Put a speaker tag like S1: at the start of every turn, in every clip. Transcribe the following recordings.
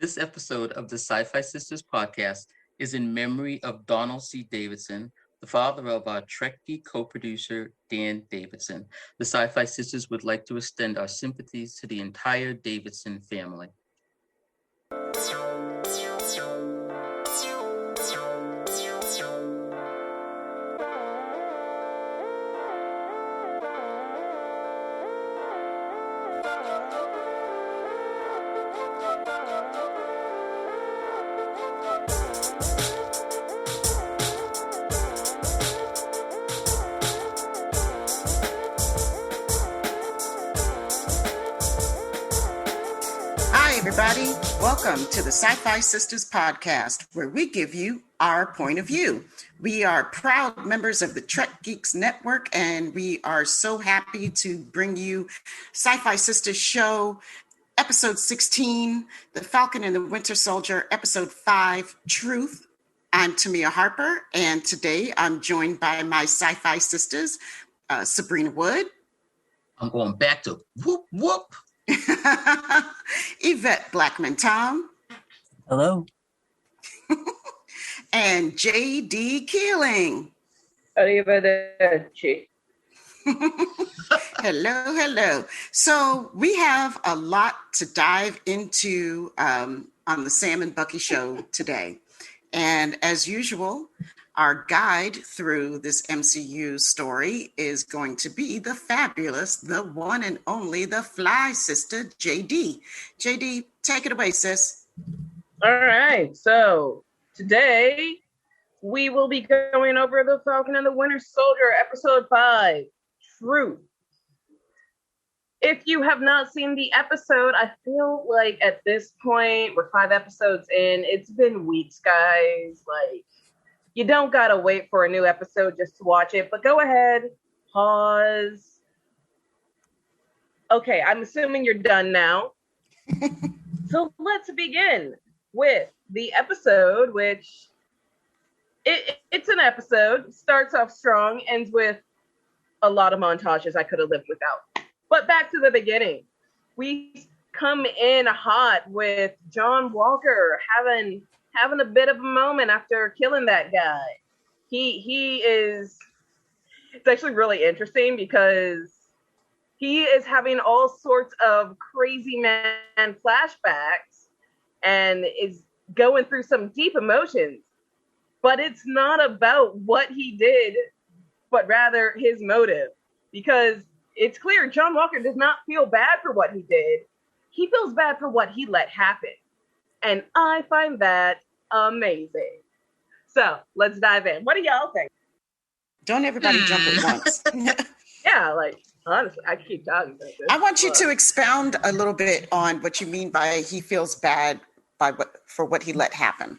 S1: This episode of the SyFy Sistas podcast is in memory of Donald C. Davidson, the father of our Trek Geek co-producer, Dan Davidson. The SyFy Sistas would like to extend our sympathies to the entire Davidson family.
S2: Everybody, welcome to the SyFy Sistas podcast, where we give you our point of view. We are proud members of the Trek Geeks Network, and we are so happy to bring you SyFy Sistas show, episode 16, The Falcon and the Winter Soldier, episode 5, Truth. I'm Tamia Harper, and today I'm joined by my SyFy sisters, Sabrina Wood.
S1: I'm going back to whoop whoop.
S2: Yvette Blackman-Tom.
S3: Hello.
S2: And J.D. Keeling.
S4: Arrivederci.
S2: Hello. So we have a lot to dive into on the Sam and Bucky show today. And as usual, our guide through this MCU story is going to be the fabulous, the one and only, the Fly sister, J.D. J.D., take it away, sis.
S4: All right. So today we will be going over The Falcon and the Winter Soldier, episode 5, Truth. If you have not seen the episode, I feel like at this point, we're 5 episodes in. It's been weeks, guys. Like, you don't gotta wait for a new episode just to watch it, but go ahead, pause. Okay, I'm assuming you're done now. So let's begin with the episode, which it's an episode, starts off strong, ends with a lot of montages I could have lived without. But back to the beginning. We come in hot with John Walker having a bit of a moment after killing that guy. It's actually really interesting because he is having all sorts of crazy man flashbacks and is going through some deep emotions. But it's not about what he did, but rather his motive. Because it's clear John Walker does not feel bad for what he did. He feels bad for what he let happen. And I find that amazing. So let's dive in. What do y'all think?
S2: Don't everybody jump at once.
S4: Yeah, like, honestly, I keep talking about this.
S2: I want you to expound a little bit on what you mean by he feels bad for what he let happen.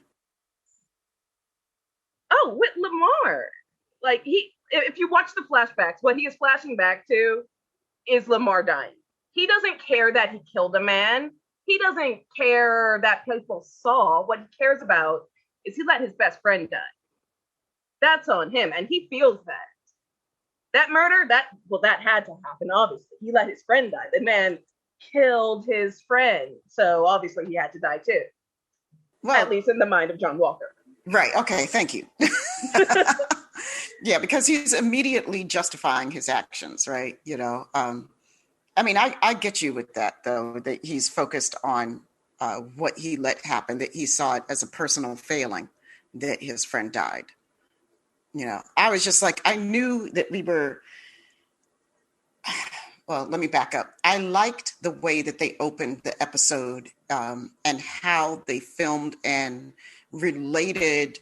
S4: Oh, with Lamar. Like, if you watch the flashbacks, what he is flashing back to is Lamar dying. He doesn't care that he killed a man. He doesn't care that people saw. What he cares about is he let his best friend die. That's on him, and he feels that. That murder, that had to happen, obviously. He let his friend die. The man killed his friend, so obviously he had to die too. Well, at least in the mind of John Walker.
S2: Right, okay, thank you. Yeah, because he's immediately justifying his actions, right? You know, I mean, I get you with that, though, that he's focused on what he let happen, that he saw it as a personal failing that his friend died. You know, I was just like, I knew that we were, well, let me back up. I liked the way that they opened the episode and how they filmed and related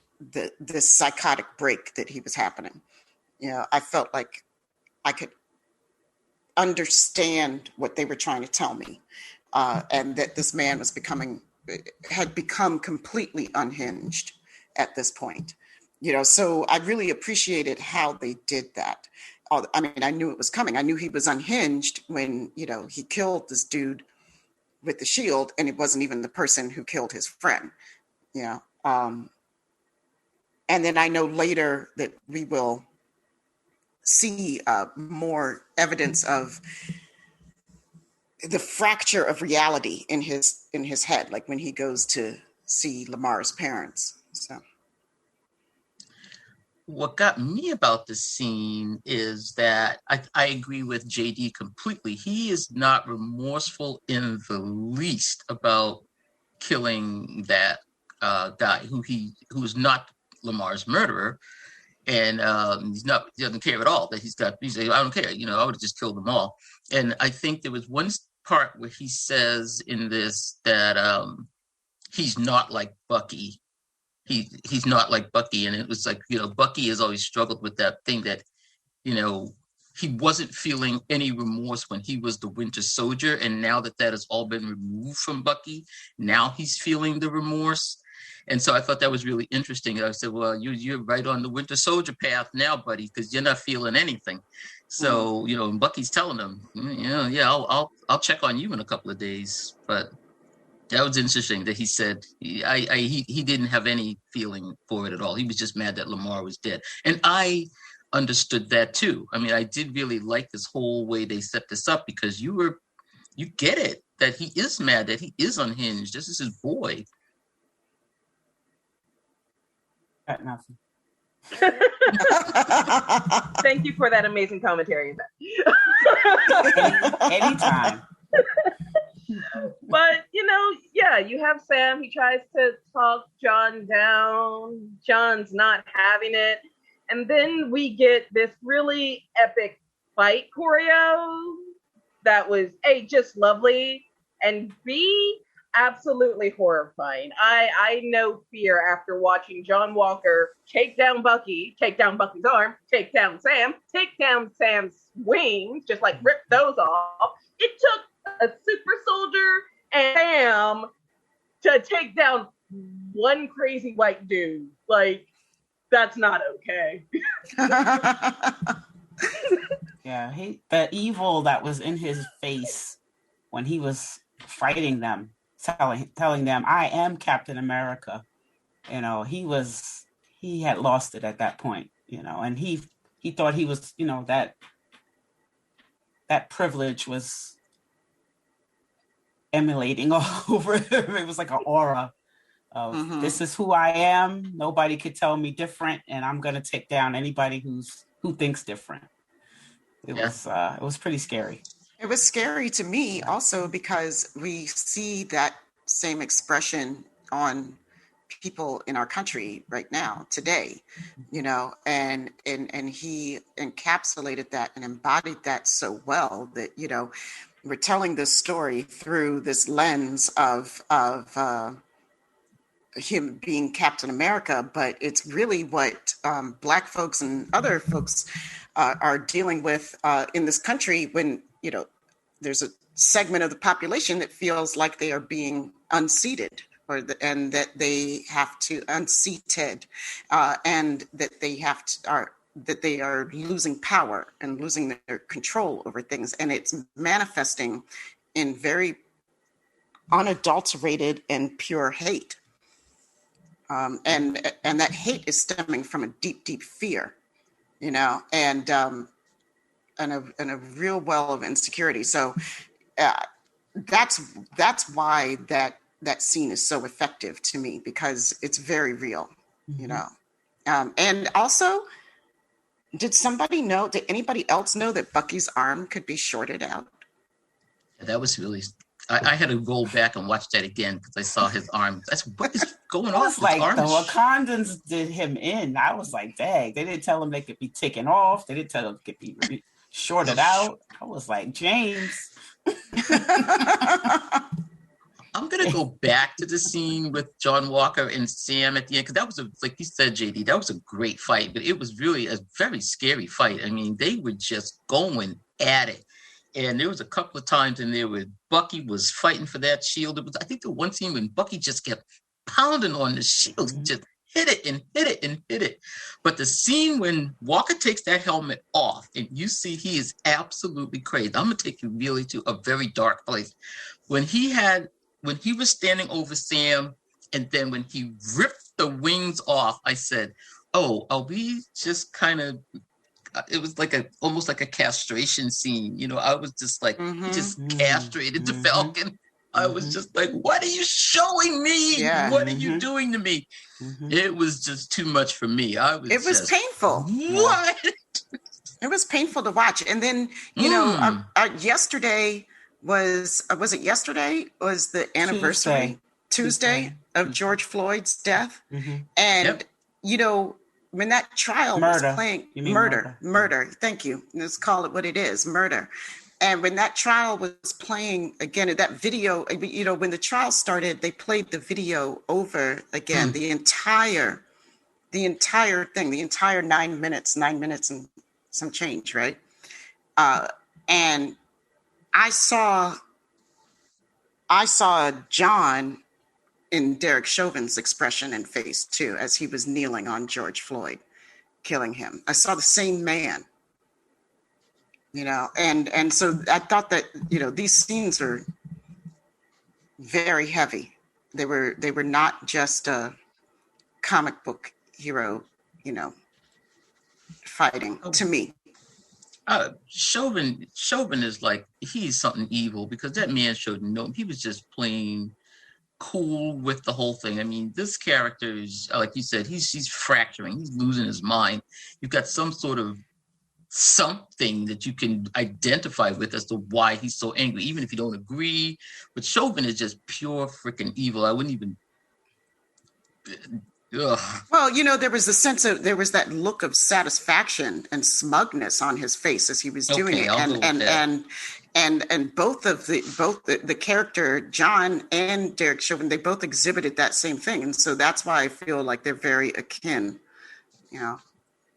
S2: this psychotic break that he was happening. You know, I felt like I could understand what they were trying to tell me, and that this man had become completely unhinged at this point. You know, so I really appreciated how they did that. I mean, I knew it was coming. I knew he was unhinged when, you know, he killed this dude with the shield, and it wasn't even the person who killed his friend. You know, and then I know later that we will see more evidence of the fracture of reality in his head, like when he goes to see Lamar's parents. So
S1: what got me about the scene is that I agree with JD completely. He is not remorseful in the least about killing that guy who's not Lamar's murderer. And he doesn't care at all that he's like, I don't care, I would have just killed them all. And I think there was one part where he says in this that he's not like Bucky. He's not like Bucky. And it was like, Bucky has always struggled with that thing that, he wasn't feeling any remorse when he was the Winter Soldier. And now that has all been removed from Bucky, now he's feeling the remorse. And so I thought that was really interesting. I said, well, you're right on the Winter Soldier path now, buddy, because you're not feeling anything. So, and Bucky's telling him, I'll check on you in a couple of days. But that was interesting that he said he didn't have any feeling for it at all. He was just mad that Lamar was dead. And I understood that too. I mean, I did really like this whole way they set this up, because you get it, that he is mad, that he is unhinged. This is his boy.
S3: Got nothing.
S4: Thank you for that amazing commentary.
S3: Anytime.
S4: But, you have Sam. He tries to talk John down. John's not having it. And then we get this really epic fight choreo that was, A, just lovely, and B, absolutely horrifying. I know fear after watching John Walker take down Bucky, take down Bucky's arm, take down Sam, take down Sam's wings, just like rip those off. It took a super soldier and Sam to take down one crazy white dude. Like, that's not okay.
S3: Yeah, the evil that was in his face when he was fighting them, telling them, I am Captain America. He had lost it at that point, and he thought he was, that privilege was emanating all over him. It was like an aura of this is who I am. Nobody could tell me different, and I'm going to take down anybody who thinks different. It was pretty scary.
S2: It was scary to me also because we see that same expression on people in our country right now, today, and he encapsulated that and embodied that so well that, we're telling this story through this lens of him being Captain America, but it's really what Black folks and other folks are dealing with in this country when, there's a segment of the population that feels like they are being unseated and that they have to unseated and that they are losing power and losing their control over things. And it's manifesting in very unadulterated and pure hate. And that hate is stemming from a deep, deep fear, and a real well of insecurity. So that's why that scene is so effective to me, because it's very real, and also, did anybody else know that Bucky's arm could be shorted out?
S1: That was really, I had to go back and watch that again because I saw his arm. What is going on?
S3: It's like the Wakandans did him in. I was like, dang, they didn't tell him they could be taken off. They didn't tell him they could be shorted out. I was like, James.
S1: I'm going to go back to the scene with John Walker and Sam at the end, because that was, like you said, JD, that was a great fight, but it was really a very scary fight. I mean, they were just going at it. And there was a couple of times in there where Bucky was fighting for that shield. I think the one scene when Bucky just kept pounding on the shield, just hit it and hit it and hit it. But the scene when Walker takes that helmet off and you see he is absolutely crazy. I'm going to take you really to a very dark place. When he was standing over Sam, and then when he ripped the wings off, I said, oh, are we just kind of it was like almost like a castration scene. You know, I was just like, he just castrated the Falcon. I was just like, what are you showing me?
S2: Yeah.
S1: What are you doing to me? It was just too much for me.
S2: It was painful.
S1: What?
S2: It was painful to watch. And then, you know, yesterday was it yesterday? Was the anniversary Tuesday of George Floyd's death? And, you know, when that trial was playing, murder. Thank you. Let's call it what it is, murder. And when that trial was playing again, that video, you know, when the trial started, they played the video over again, the entire thing, the entire 9 minutes and some change, right? And I saw John in Derek Chauvin's expression and face too, as he was kneeling on George Floyd, killing him. I saw the same man. You know, and so I thought that, you know, these scenes are very heavy. They were not just a comic book hero, you know, fighting to me.
S1: Chauvin is like, he's something evil, because that man showed he was just playing cool with the whole thing. I mean, this character is, like you said, he's fracturing, he's losing his mind. You've got some sort of something that you can identify with as to why he's so angry, even if you don't agree. But Chauvin is just pure freaking evil. I wouldn't even.
S2: Well, you know, there was that look of satisfaction and smugness on his face as he was doing it, and both the character John and Derek Chauvin, they both exhibited that same thing, and so that's why I feel like they're very akin, you know,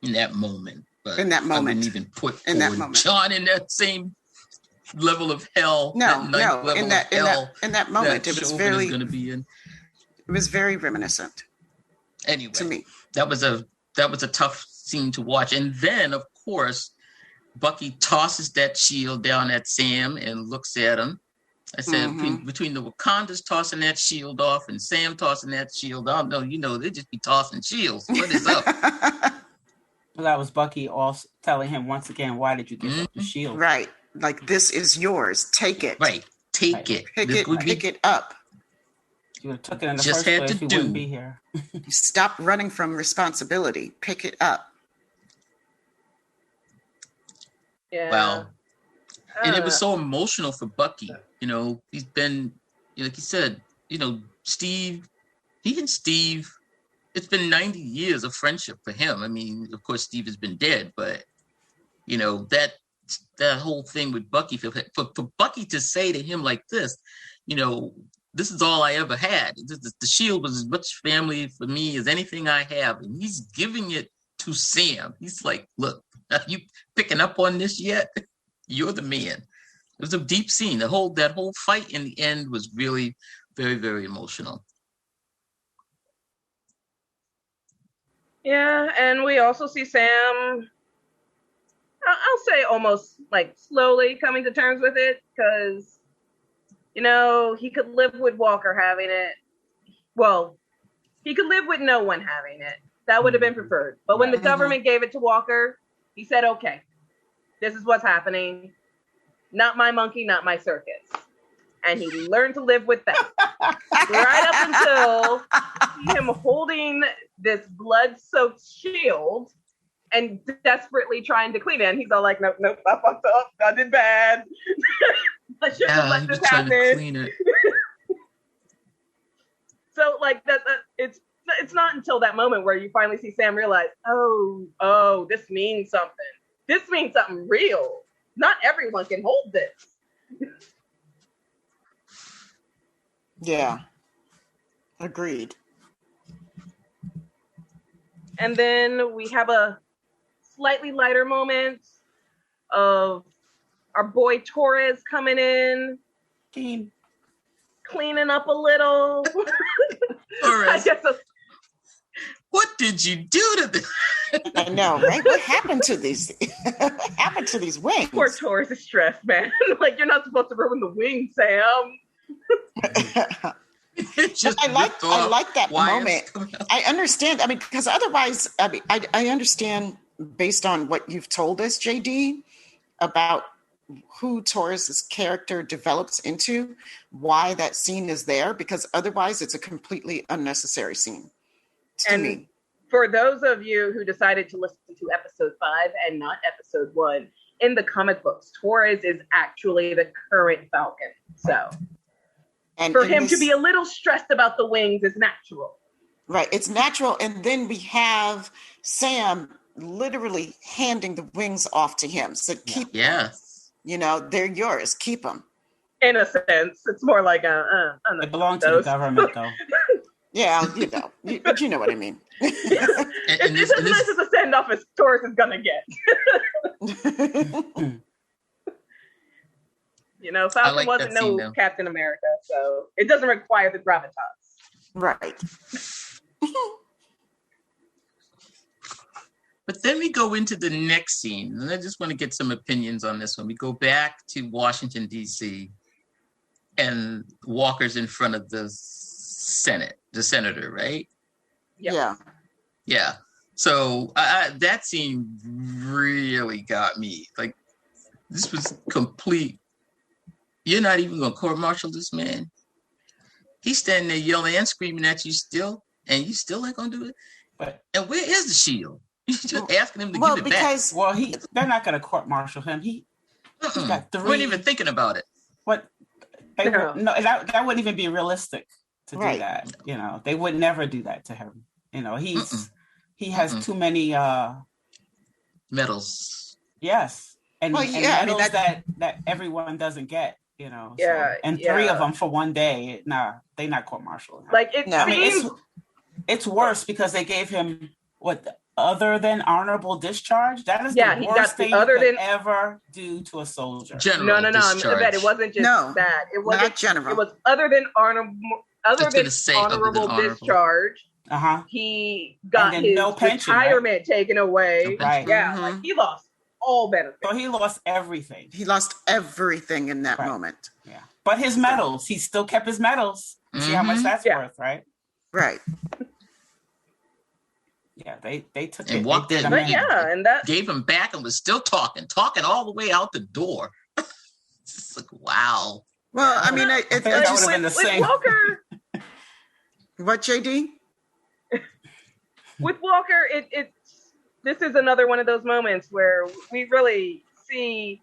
S1: in that moment. But
S2: in that moment,
S1: I wouldn't even put John in that same level of hell.
S2: In that moment, it was very going to be in. It was very reminiscent.
S1: Anyway,
S2: to me,
S1: that was a tough scene to watch. And then, of course, Bucky tosses that shield down at Sam and looks at him. I said, between the Wakandas tossing that shield off and Sam tossing that shield off, no, you know, they just be tossing shields. What is up?
S3: Well, that was Bucky also telling him once again, why did you give up the shield?
S2: Right. Like, this is yours. Take it.
S1: Right. Take it.
S2: Pick it up.
S3: You would have took it in the first place, you wouldn't be here.
S2: Stop running from responsibility. Pick it up.
S4: Yeah.
S1: Wow. And it was so emotional for Bucky. You know, he's been, like you said, you know, Steve, it's been 90 years of friendship for him. I mean, of course, Steve has been dead, but, you know, that whole thing with Bucky, for Bucky to say to him like this, you know, this is all I ever had. The shield was as much family for me as anything I have. And he's giving it to Sam. He's like, look, are you picking up on this yet? You're the man. It was a deep scene. That whole fight in the end was really very, very emotional.
S4: Yeah, and we also see Sam, I'll say almost like slowly coming to terms with it, because, you know, he could live with Walker having it. Well, he could live with no one having it. That would have been preferred. But when the government gave it to Walker, he said, okay, this is what's happening. Not my monkey, not my circus. And he learned to live with that. Right up until him holding this blood-soaked shield and desperately trying to clean it. And he's all like, nope, I fucked up. I did bad. I shouldn't have let this happen. So, like, it's not until that moment where you finally see Sam realize, oh, this means something. This means something real. Not everyone can hold this.
S2: Yeah. Agreed.
S4: And then we have a slightly lighter moment of our boy Torres coming in, cleaning up a little.
S1: Torres, what did you do to this?
S2: I know, right? What happened to these? Wings?
S4: Poor Torres is stressed, man. Like, you're not supposed to ruin the wings, Sam.
S2: I like that moment. I understand. I mean, because otherwise, I understand based on what you've told us, JD, about who Taurus's character develops into, why that scene is there, because otherwise it's a completely unnecessary scene to me.
S4: For those of you who decided to listen to episode 5 and not episode 1, in the comic books, Taurus is actually the current Falcon. So and for him to be a little stressed about the wings is natural.
S2: Right, it's natural. And then we have Sam literally handing the wings off to him. So keep them. You know, they're yours. Keep them.
S4: In a sense, it's more like
S3: they belong to the government, though.
S2: Yeah, you know, but you know what I mean.
S4: It's as nice as a send off as Taurus is gonna get. You know, Falcon wasn't no Captain America, so it doesn't require the gravitas.
S2: Right.
S1: But then we go into the next scene, and I just want to get some opinions on this one. We go back to Washington, D.C., and Walker's in front of the Senate, the senator, right?
S2: Yeah.
S1: Yeah. So that scene really got me. Like, this was complete. You're not even going to court-martial this man. He's standing there yelling and screaming at you still, and you still ain't going to do it? And where is the shield? You're just asking him to give it back.
S3: Well, they're not going to court-martial him. He's got 3.
S1: We weren't even thinking about it.
S3: What? No, that wouldn't even be realistic to do that. You know, they would never do that to him. You know, he has too many
S1: medals.
S3: Yes, and medals that everyone doesn't get. You know, and 3 of them for one day. Nah, they not court-martial.
S4: Like
S3: it's worse because they gave him other than honorable discharge. That is the worst thing you could ever do to a soldier.
S1: General discharge.
S4: Yvette, it wasn't just that. It wasn't
S2: not general.
S4: It was other than honorable discharge. He got his retirement taken away.
S3: Right.
S4: Yeah, like he lost all benefits.
S3: So he lost everything.
S2: He lost everything in that moment.
S3: Yeah. But his medals, he still kept his medals. See how much that's worth, right?
S2: Right.
S3: Yeah, they took
S1: and
S3: it.
S1: Walked in,
S4: and that
S1: gave him back and was still talking all the way out the door. It's like, wow.
S2: Well, I mean, it's just
S3: been the same.
S4: Walker.
S2: What, JD?
S4: With Walker, this is another one of those moments where we really see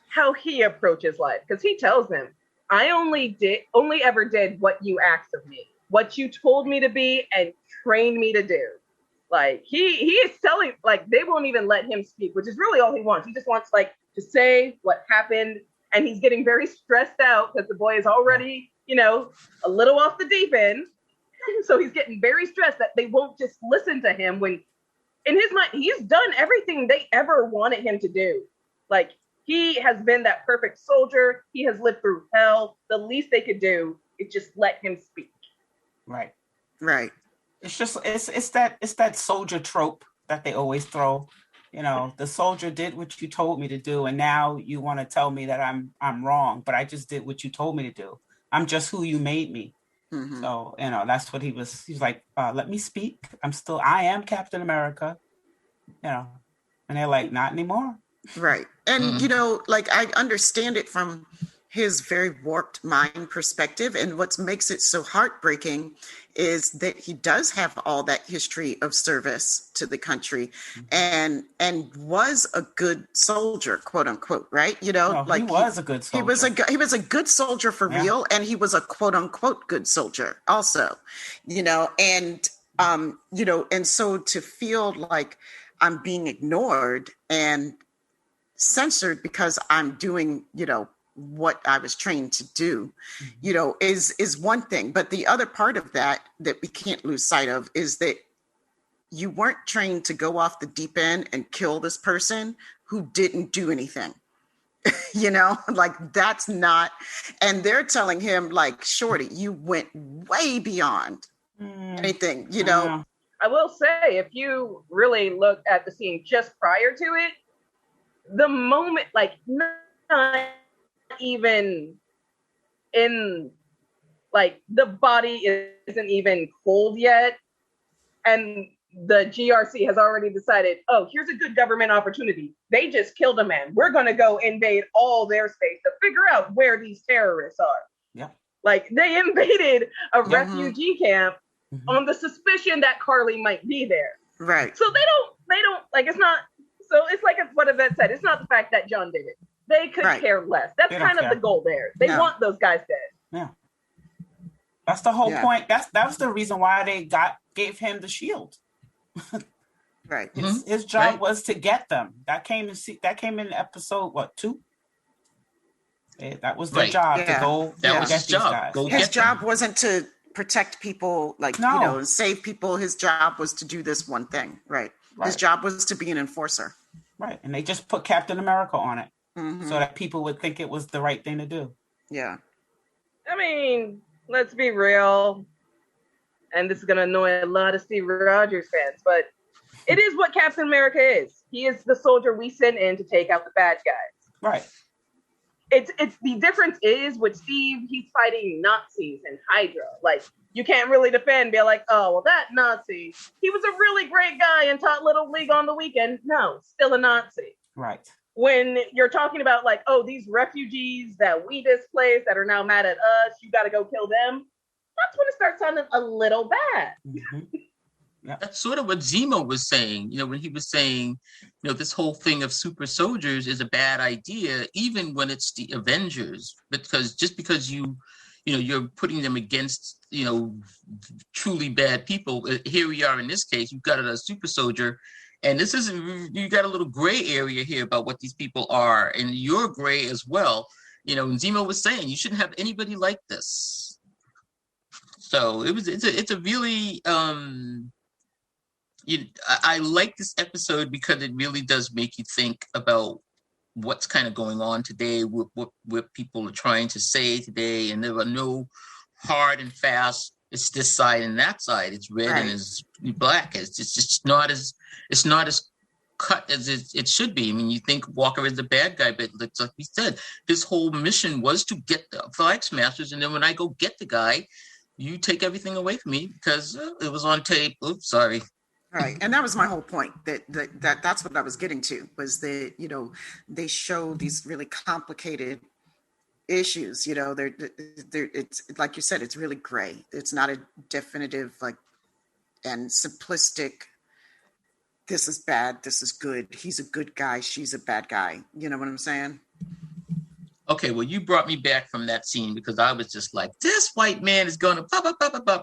S4: how he approaches life, because he tells them, I only ever did what you asked of me, what you told me to be and trained me to do. Like he is telling, like, they won't even let him speak, which is really all he wants. He just wants to say what happened, and he's getting very stressed out because the boy is already, a little off the deep end. So he's getting very stressed that they won't just listen to him when in his mind, he's done everything they ever wanted him to do. Like, he has been that perfect soldier. He has lived through hell. The least they could do is just let him speak.
S3: Right.
S2: Right.
S3: It's just it's that soldier trope that they always throw. The soldier did what you told me to do, and now you want to tell me that I'm wrong, but I just did what you told me to do. I'm just who you made me. Mm-hmm. So, that's what he was. He's like, let me speak. I am Captain America, and they're like, not anymore.
S2: Right. And, I understand it from his very warped mind perspective. And what makes it so heartbreaking is that he does have all that history of service to the country and was a good soldier, quote unquote, right?
S3: He was a good soldier.
S2: He was a good soldier for real, and he was a quote unquote good soldier also, and so to feel like I'm being ignored and censored because I'm doing, what I was trained to do, is one thing. But the other part of that we can't lose sight of is that you weren't trained to go off the deep end and kill this person who didn't do anything. That's not, and they're telling him like, shorty, you went way beyond anything,
S4: I will say, if you really look at the scene just prior to it, the moment, not even in, the body isn't even cold yet, and the GRC has already decided, oh, here's a good government opportunity. They just killed a man. We're going to go invade all their space to figure out where these terrorists are.
S3: Yeah.
S4: Like, they invaded a refugee camp on the suspicion that Carly might be there.
S2: Right.
S4: So they don't, like, it's not, so it's like what Yvette said. It's not the fact that John did it. They could care less. That's kind of the goal there. They want those guys dead.
S3: Yeah. That's the whole point. That was the reason why they gave him the shield.
S2: Right.
S3: His job was to get them. That came in episode 2? That was their job to go get these guys.
S2: His job wasn't to protect people, save people. His job was to do this one thing. Right. His job was to be an enforcer.
S3: Right. And they just put Captain America on it so that people would think it was the right thing to do.
S2: Yeah.
S4: I mean, let's be real. And this is going to annoy a lot of Steve Rogers fans, but it is what Captain America is. He is the soldier we send in to take out the bad guys.
S3: Right.
S4: It's the difference is with Steve, he's fighting Nazis and Hydra. Like, you can't really defend, be like, oh, well, that Nazi, he was a really great guy and taught Little League on the weekend. No, still a Nazi.
S3: Right.
S4: When you're talking about, like, oh, these refugees that we displaced that are now mad at us, you got to go kill them. That's when it starts sounding a little bad.
S1: Yeah. That's sort of what Zemo was saying, when he was saying, this whole thing of super soldiers is a bad idea, even when it's the Avengers, because you're putting them against, truly bad people. Here we are in this case, you've got a super soldier, and you got a little gray area here about what these people are, and you're gray as well. And Zemo was saying, you shouldn't have anybody like this. So it's a really, I like this episode because it really does make you think about what's kind of going on today, what people are trying to say today, and there are no hard and fast, it's this side and that side, it's red and it's black. It's just not as cut as it should be. I mean, you think Walker is the bad guy, but like we said, his whole mission was to get the Flag Smashers, and then when I go get the guy, you take everything away from me because it was on tape. Oops, sorry.
S2: Right. And that was my whole point. That's what I was getting to, was that, they show these really complicated issues. They're it's like you said, it's really gray. It's not a definitive, and simplistic, this is bad, this is good. He's a good guy, she's a bad guy. You know what I'm saying?
S1: Okay, well, you brought me back from that scene because I was just like, this white man is going to pop.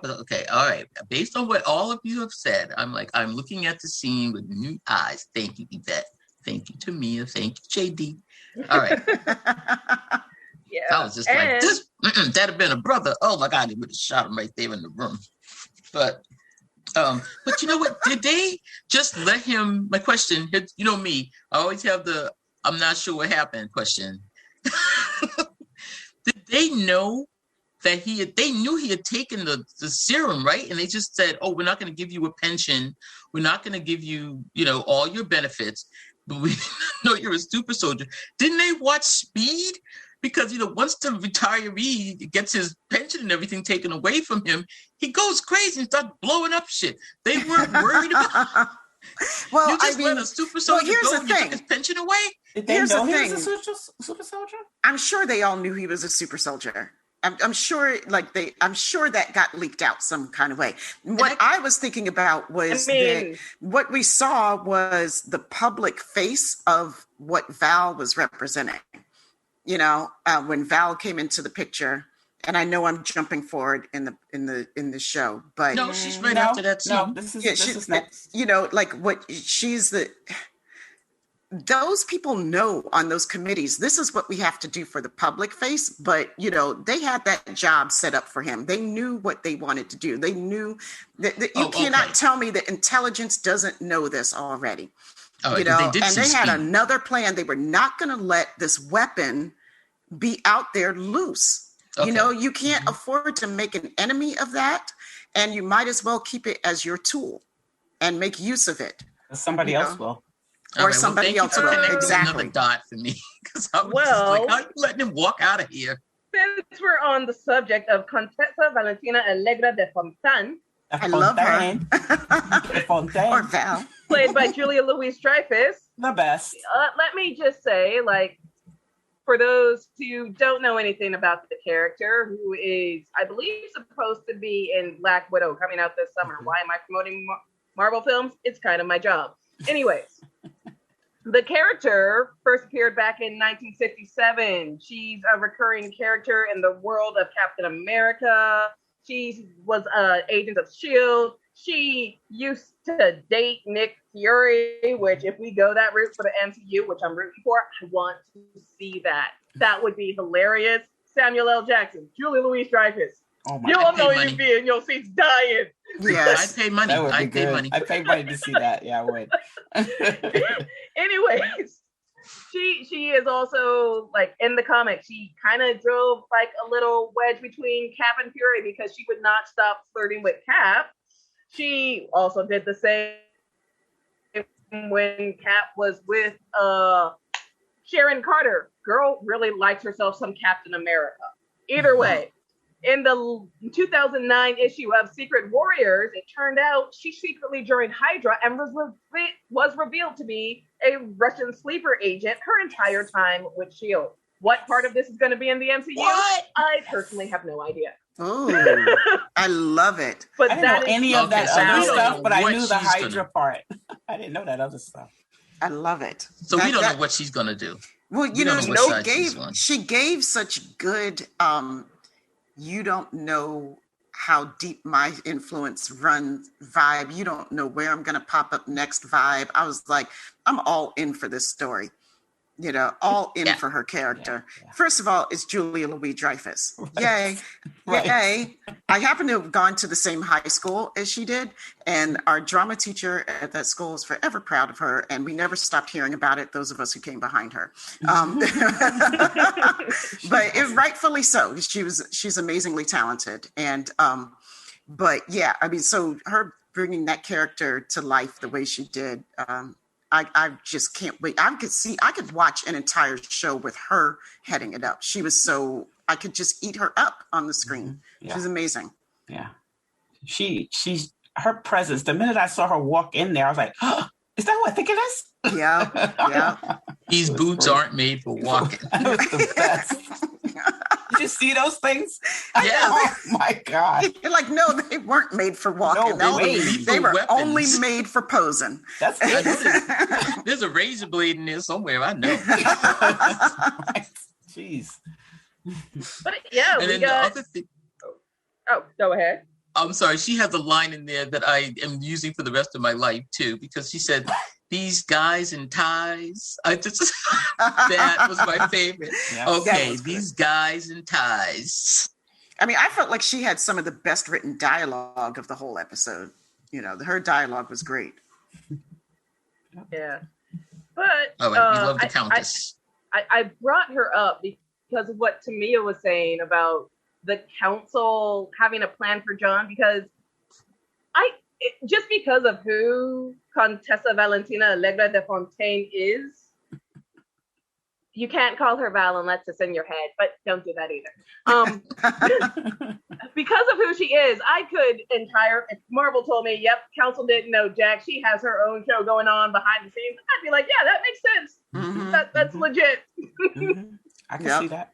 S1: Okay, all right. Based on what all of you have said, I'm looking at the scene with new eyes. Thank you, Yvette. Thank you, Tamia. Thank you, J.D. All right.
S4: Yeah.
S1: I was just like, this, that'd have been a brother. Oh my God, they would have shot him right there in the room. But you know what? Did they just let him, my question, me, I always have the, I'm not sure what happened question. Did they know that they knew he had taken the serum, right? And they just said, oh, we're not going to give you a pension. We're not going to give you, all your benefits, but we know you're a super soldier. Didn't they watch Speed? Because, once the retiree gets his pension and everything taken away from him, he goes crazy and starts blowing up shit. They weren't worried about
S2: Well,
S1: you just let a super soldier go and you took his pension away?
S3: Did they know he was a super soldier?
S2: I'm sure they all knew he was a super soldier. I'm sure, I'm sure that got leaked out some kind of way. What I was thinking about was that what we saw was the public face of what Val was representing. When Val came into the picture, and I know I'm jumping forward in the show, but
S1: no, she's right after that scene.
S3: No, this is next.
S2: Those people know on those committees, this is what we have to do for the public face, but they had that job set up for him. They knew what they wanted to do. They knew that you cannot tell me that intelligence doesn't know this already.
S1: Oh,
S2: and they had another plan. They were not going to let this weapon be out there loose. Okay. You can't afford to make an enemy of that, and you might as well keep it as your tool and make use of it.
S3: Somebody else will.
S2: Or somebody else will. Exactly.
S1: Another dot for me, because I was just like, how are you letting him walk out of here?
S4: Since we're on the subject of Contessa Valentina Allegra de Fontan,
S2: I love her.
S3: Or
S2: Val.
S4: Played by Julia Louis-Dreyfus.
S3: The best.
S4: Let me just say, like, for those who don't know anything about the character, who is, I believe, supposed to be in Black Widow coming out this summer. Why am I promoting Marvel films? It's kind of my job. Anyways, the character first appeared back in 1957. She's a recurring character in the world of Captain America. She was an agent of S.H.I.E.L.D. She used to date Nick Fury, which if we go that route for the MCU, which I'm rooting for, I want to see that. That would be hilarious. Samuel L. Jackson, Julia Louis-Dreyfus. Oh my! You don't know you be in your seats dying.
S2: Yes,
S1: I'd pay money. I'd pay money.
S3: I'd pay money to see that. Yeah, I would.
S4: Anyways, she is also, like, in the comics, she kind of drove like a little wedge between Cap and Fury because she would not stop flirting with Cap. She also did the same when Cap was with Sharon Carter. Girl really liked herself some Captain America. Either way, in the 2009 issue of Secret Warriors, it turned out she secretly joined Hydra and was revealed to be a Russian sleeper agent her entire time with S.H.I.E.L.D. What part of this is going to be in the MCU?
S3: What?
S4: I personally have no idea.
S2: Oh, I love it.
S3: But I didn't know any of that other stuff, but I knew the Hydra part. I didn't know that other stuff.
S2: I love it.
S1: So we don't know what she's going to do.
S2: Well, she gave such good, you don't know how deep my influence runs vibe. You don't know where I'm going to pop up next vibe. I was like, I'm all in for this story. You know, all in for her character. Yeah. First of all, it's Julia Louis-Dreyfus. Right. Yay. Right. Yay. I happen to have gone to the same high school as she did. And our drama teacher at that school is forever proud of her. And we never stopped hearing about it, those of us who came behind her. But rightfully so. She's amazingly talented. And, but yeah, I mean, so her bringing that character to life the way she did, I just can't wait. I could watch an entire show with her heading it up. She was I could just eat her up on the screen. Yeah. She's amazing.
S3: Yeah. She's her presence. The minute I saw her walk in there, I was like, oh, is that who I think it is?
S2: Yeah. Yeah.
S1: These boots aren't made for walking.
S3: That was the best. Did you see those things?
S1: Yeah.
S3: Oh my God.
S2: You're like, no, they weren't made for walking.
S3: No,
S2: they were only made for posing.
S3: That's good.
S1: There's a razor blade in there somewhere. I know.
S3: Jeez.
S4: But yeah,
S1: and then the other thing.
S4: Oh, go ahead.
S1: I'm sorry. She has a line in there that I am using for the rest of my life too, because she said, "These guys in ties." That was my favorite. Yeah. Okay, these guys in ties.
S2: I mean, I felt like she had some of the best written dialogue of the whole episode. You know, her dialogue was great.
S4: Yeah, but
S1: we love the Countess.
S4: I brought her up because of what Tamia was saying about the council having a plan for John, because just because of who Contessa Valentina Allegra de Fontaine is, you can't call her Val unless it's in your head, but don't do that either. Because of who she is, I could if Marvel told me, yep, council didn't know Jack, she has her own show going on behind the scenes, I'd be like, yeah, that makes sense. Mm-hmm. That's legit.
S3: Mm-hmm. I can see that.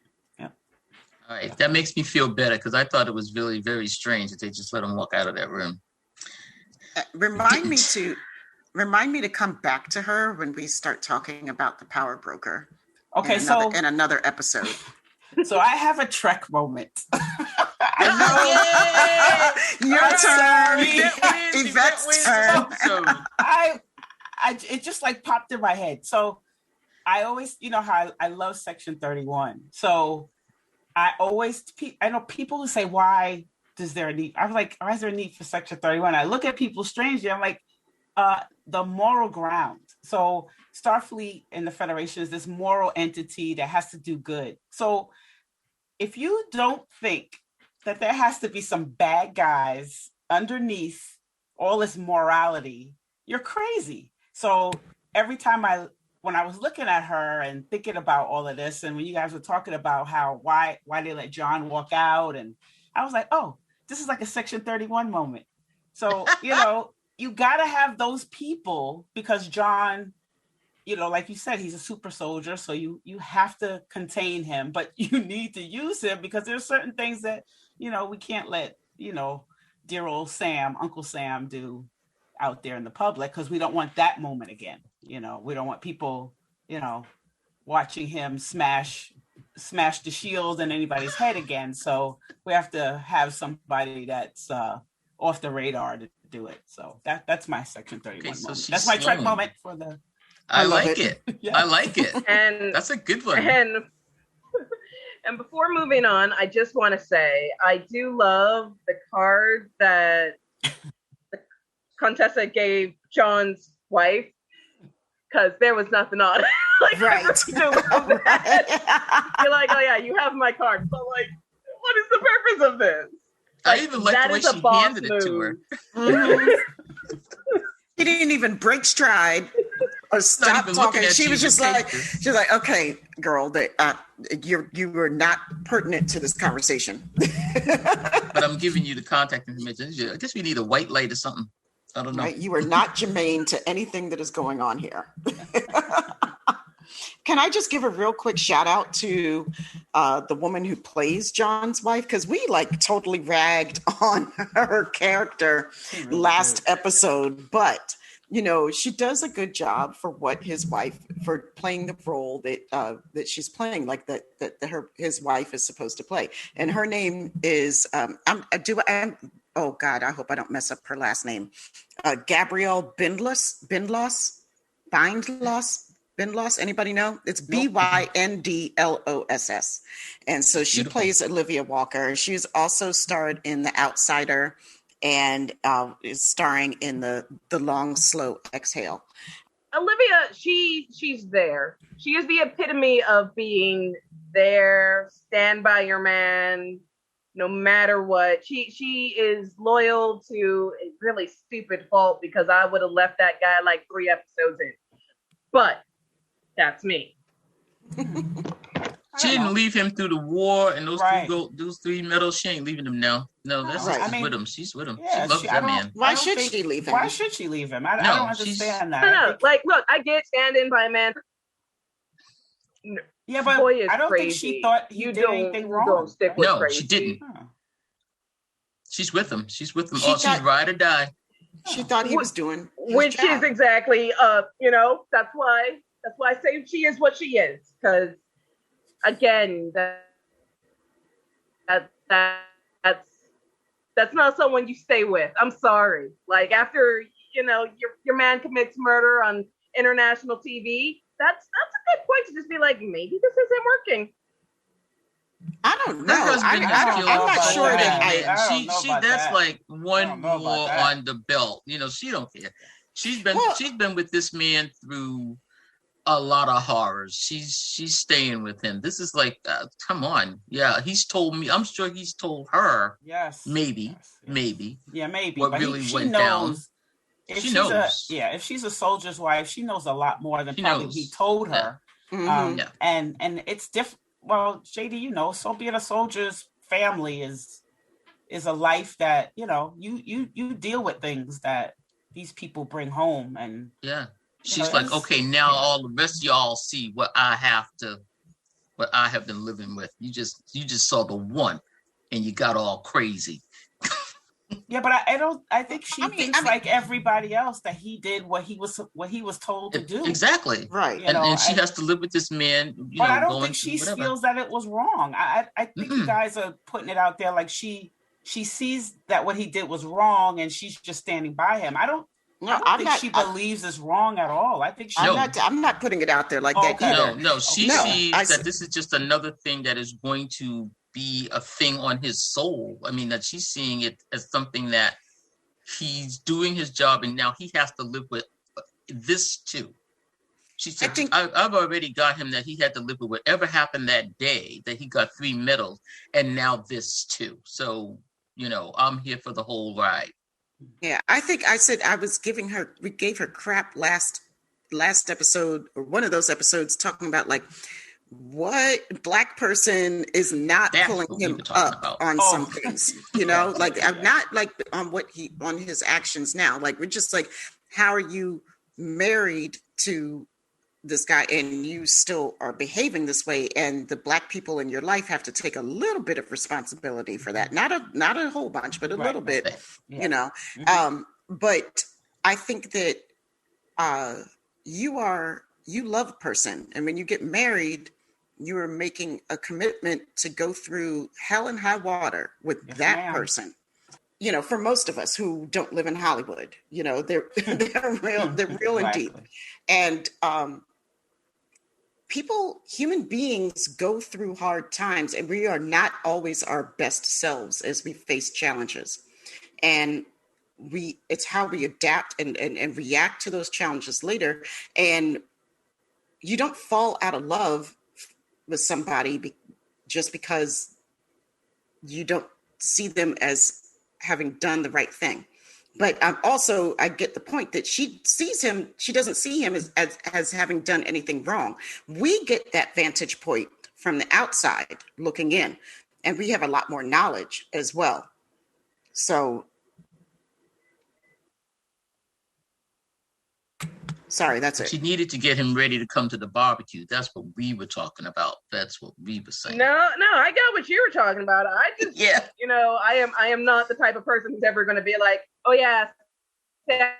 S1: All right, that makes me feel better because I thought it was really very strange that they just let him walk out of that room.
S2: Remind me to come back to her when we start talking about the power broker.
S3: Okay,
S2: in another episode.
S3: So I have a Trek moment.
S2: Your turn. Yvette's turn.
S3: It just like popped in my head. So I always, you know how I love Section 31. So I know people who say, why is there a need? I'm like, why is there a need for Section 31? I look at people strangely. I'm like, the moral ground. So Starfleet and the Federation is this moral entity that has to do good. So if you don't think that there has to be some bad guys underneath all this morality, you're crazy. So every time when I was looking at her and thinking about all of this, and when you guys were talking about why they let John walk out, and I was like, oh, this is like a Section 31 moment. So, you got to have those people because John, like you said, he's a super soldier. So you have to contain him, but you need to use him because there's certain things that, we can't let, dear old Sam, Uncle Sam do out there in the public because we don't want that moment again. We don't want people, watching him smash the shield in anybody's head again. So we have to have somebody that's off the radar to do it. So that's my Section 31 moment. That's my Trek moment for the.
S1: I like it.
S3: Yeah.
S1: I like it.
S4: And
S1: that's a good one.
S4: And before moving on, I just want to say I do love the card that the Contessa gave John's wife because there was nothing on it.
S2: Right.
S4: You're like, oh yeah, you have my card. So like, what is the purpose of this?
S1: I even like the way she handed it to her.
S2: Mm-hmm. He didn't even break stride or stop talking. She was just like, okay, girl, you were not pertinent to this conversation.
S1: But I'm giving you the contact information. I guess we need a white light or something. I don't know.
S2: Right? You are not germane to anything that is going on here. Can I just give a real quick shout out to the woman who plays John's wife? Because we totally ragged on her character last episode. But, she does a good job for what for playing the role that she's playing, his wife is supposed to play. And her name is, oh God, I hope I don't mess up her last name. Gabrielle Byndloss. Anybody know? It's Byndloss. And so she plays Olivia Walker. She's also starred in The Outsider and is starring in the Long Slow Exhale.
S4: Olivia, she's there. She is the epitome of being there, stand by your man, no matter what. She is loyal to a really stupid fault because I would have left that guy 3 episodes in. But that's me.
S1: She didn't leave him through the war and those three medals. She ain't leaving him now. No, that's with him. She's with him.
S3: Yeah,
S1: she loves that man.
S2: Why should she leave him?
S3: Why should she leave him? I don't understand that.
S4: No. Look, I get stand-in by a man.
S3: Yeah, but I don't think she thought he did anything wrong.
S1: No, she didn't. Huh. She's with him. She's she's ride or die.
S2: She thought he was doing
S4: which job. Is exactly that's why I say she is what she is, because again that's not someone you stay with. I'm sorry. After your man commits murder on international TV, that's a good point to just be like, maybe this isn't working.
S2: I don't know. I'm not sure that
S1: that's one more on the belt. She don't care. She's been with this man through a lot of horrors. She's staying with him. This is come on. Yeah, he's told me. I'm sure he's told her.
S3: Yes.
S1: Maybe.
S3: Yeah, maybe.
S1: What really went down.
S3: She knows. If she's a soldier's wife, she knows a lot more than probably he told her.
S2: Mm-hmm.
S3: And it's different. Well, JD, so being a soldier's family is a life that you deal with things that these people bring home, and
S1: she's okay, now all the rest of y'all see what I have been living with. You just saw the one, and you got all crazy.
S3: Yeah, but I think she thinks like everybody else that he did what he was told to do.
S1: Exactly.
S2: Right.
S1: And she has to live with this man.
S3: But I don't think she feels that it was wrong. I think you guys are putting it out there like she sees that what he did was wrong and she's just standing by him. I don't think she believes it's wrong at all. I think
S2: I'm not putting it out there like that either.
S1: No, she sees that this is just another thing that is going to be a thing on his soul. I mean, that she's seeing it as something that he's doing his job and now he has to live with this too. She said, I've already got him that he had to live with whatever happened that day, that he got 3 medals, and now this too. So, I'm here for the whole ride.
S2: Yeah, I think I said we gave her crap last episode, or one of those episodes, talking about what black person is not pulling him up on some things, like I'm not like on his actions now. Like, we're just like, how are you married to this guy and you still are behaving this way? And the black people in your life have to take a little bit of responsibility for that. Not a whole bunch, but a little bit, but I think that you love a person, and when you get married, you are making a commitment to go through hell and high water with that person. For most of us who don't live in Hollywood, they're real and deep. And human beings go through hard times, and we are not always our best selves as we face challenges. And it's how we adapt and react to those challenges later. And you don't fall out of love with somebody just because you don't see them as having done the right thing. But I get the point that she doesn't see him as having done anything wrong. We get that vantage point from the outside looking in, and we have a lot more knowledge as well. So, sorry, that's it.
S1: She needed to get him ready to come to the barbecue. That's what we were talking about. That's what we were saying.
S4: No, I got what you were talking about. I just, I am not the type of person who's ever going to be like, oh yeah, stand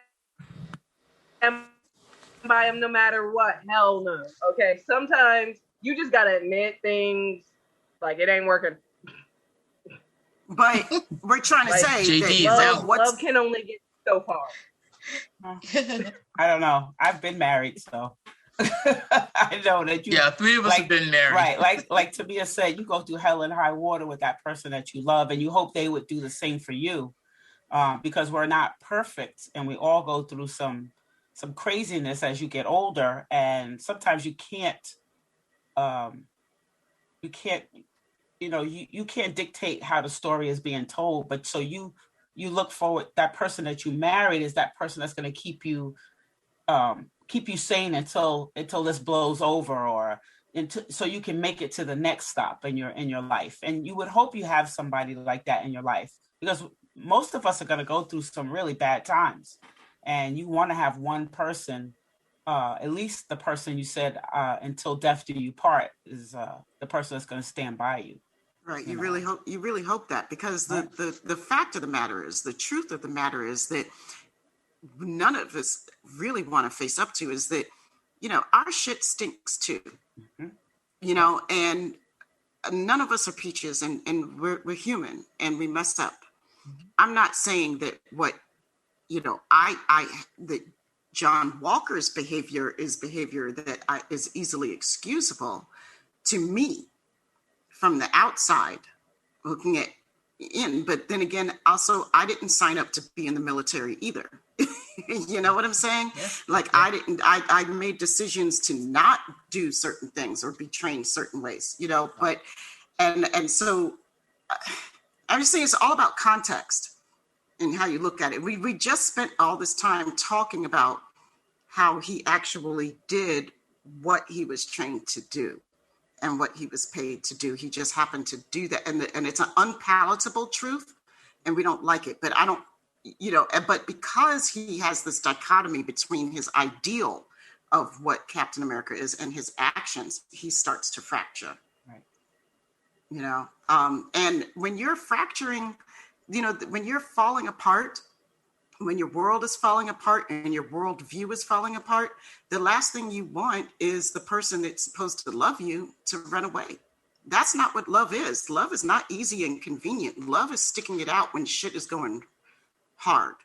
S4: by him no matter what. Hell no. Okay, sometimes you just got to admit things like it ain't working.
S2: But we're trying to say
S1: JD,
S2: that
S4: love can only get so far.
S3: I don't know. I've been married, so I know that you.
S1: Yeah, 3 of us have been married.
S3: Right, like Tamia said, you go through hell and high water with that person that you love, and you hope they would do the same for you, because we're not perfect, and we all go through some craziness as you get older, and sometimes you can't dictate how the story is being told, but so you look forward, that person that you married is that person that's going to keep you sane until this blows over, or so you can make it to the next stop in your life. And you would hope you have somebody like that in your life, because most of us are going to go through some really bad times, and you want to have one person, at least the person you said, until death do you part, is the person that's going to stand by you.
S2: Right. You really hope that, because the fact of the matter is, the truth of the matter is that none of us really want to face up to is that, our shit stinks too, and none of us are peaches, and we're human and we mess up. I'm not saying that that John Walker's behavior is behavior that is easily excusable to me from the outside looking in. But then again, also, I didn't sign up to be in the military either. You know what I'm saying? Yeah. I made decisions to not do certain things or be trained certain ways, but, and so I'm just saying it's all about context and how you look at it. We just spent all this time talking about how he actually did what he was trained to do and what he was paid to do. He just happened to do that. And it's an unpalatable truth, and we don't like it. But I don't, but because he has this dichotomy between his ideal of what Captain America is and his actions, he starts to fracture. Right. And when you're fracturing, when you're falling apart, when your world is falling apart and your worldview is falling apart, the last thing you want is the person that's supposed to love you to run away. That's not what love is. Love is not easy and convenient. Love is sticking it out when shit is going hard.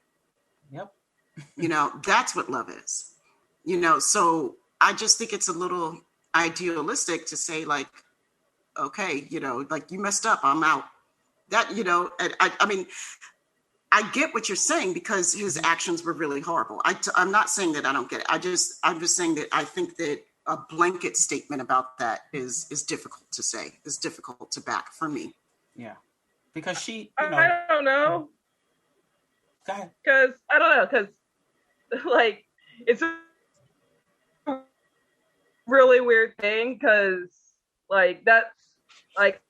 S3: Yep.
S2: That's what love is. So I just think it's a little idealistic to say, like, okay, like, you messed up, I'm out. That, I mean, I get what you're saying, because his actions were really horrible. I'm not saying that I don't get it. I'm just saying that I think that a blanket statement about that is difficult to say, is difficult to back for me.
S3: Yeah, because she,
S4: I don't know.
S3: Go ahead.
S4: Because I don't know, because it's a really weird thing, because Like that's like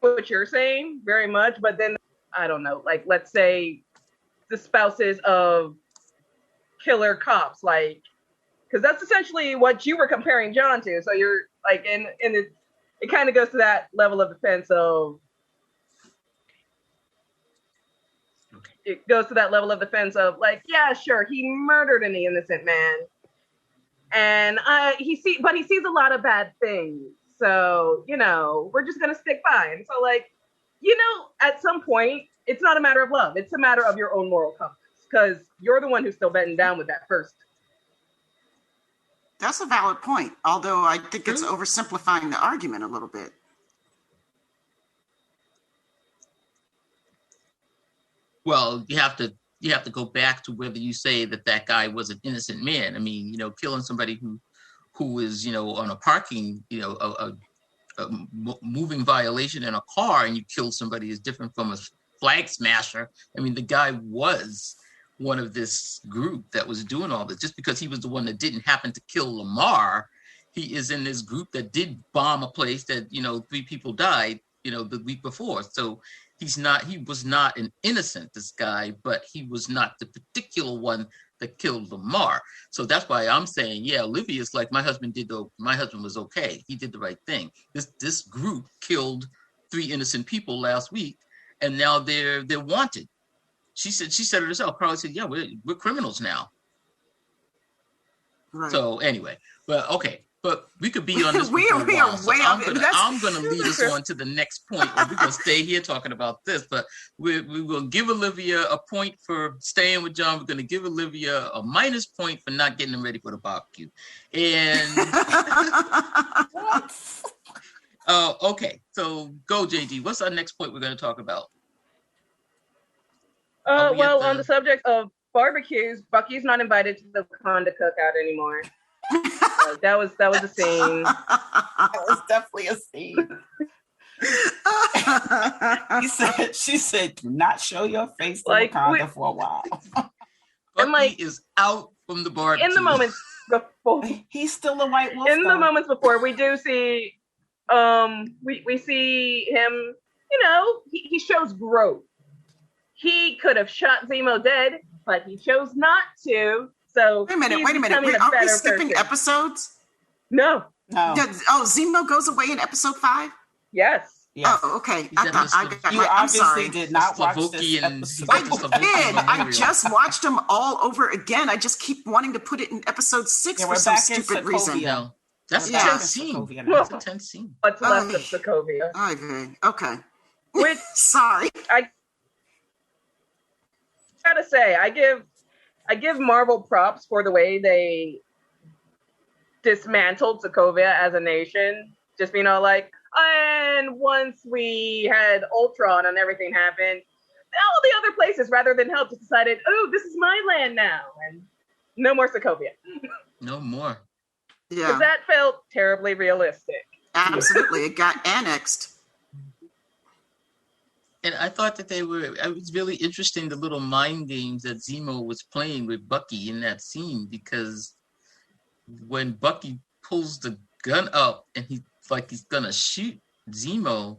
S4: what you're saying very much, but then I don't know, like let's say the spouses of killer cops, like because that's essentially what you were comparing John to. So you're like, and it kind of goes to that level of defense of. It goes to that level of defense of like, yeah, sure, he murdered an innocent man, and he sees a lot of bad things. So we're just gonna stick by. And so like, at some point, it's not a matter of love; it's a matter of your own moral compass, because you're the one who's still betting down with that first.
S2: That's a valid point, although I think it's oversimplifying the argument a little bit.
S1: Well, you have to go back to whether you say that guy was an innocent man. I mean, killing somebody who is, on a parking, a moving violation in a car, and you kill somebody is different from a flag smasher. I mean, the guy was one of this group that was doing all this. Just because he was the one that didn't happen to kill Lamar, he is in this group that did bomb a place that, 3 people died, the week before. So he was not an innocent, this guy, but he was not the particular one that killed Lamar. So that's why I'm saying, yeah, Olivia's like, my husband was okay. He did the right thing. This group killed 3 innocent people last week, and now they're wanted. She said it herself, probably said, yeah, we're criminals now. Right. So anyway, but we could be on this. I'm going to lead us on to the next point. We're going to stay here talking about this, but we will give Olivia a point for staying with John. We're going to give Olivia a minus point for not getting them ready for the barbecue. And okay, so go, JD. What's our next point we're going to talk about?
S4: On the subject of barbecues, Bucky's not invited to the Wakanda cookout anymore. That was a scene.
S3: That was definitely a scene. She said, "Do not show your face to Wakanda for a while."
S1: Bucky is out from the barbecue.
S4: In the moments before,
S3: he's still a white wolf.
S4: In the moments before, we do see, we see him. He shows growth. He could have shot Zemo dead, but he chose not to. So
S2: wait a minute. Aren't we skipping episodes?
S4: No.
S2: Zemo goes away in episode 5?
S4: Yes.
S2: Oh, okay.
S3: I'm sorry. Did not watch this episode.
S2: I did. I just watched them all over again. I just keep wanting to put it in episode 6 for some stupid reason.
S1: No. That's a tense scene. That's a tense scene.
S4: What's left of Sokovia?
S2: Okay.
S4: Which,
S2: sorry.
S4: I gotta say, I give Marvel props for the way they dismantled Sokovia as a nation. Just being all like, and once we had Ultron and everything happened, all the other places, rather than help, just decided, oh, this is my land now, and no more Sokovia.
S1: No more.
S2: Yeah.
S4: Because that felt terribly realistic.
S2: Absolutely. It got annexed.
S1: And I thought that it was really interesting, the little mind games that Zemo was playing with Bucky in that scene, because when Bucky pulls the gun up and he's going to shoot Zemo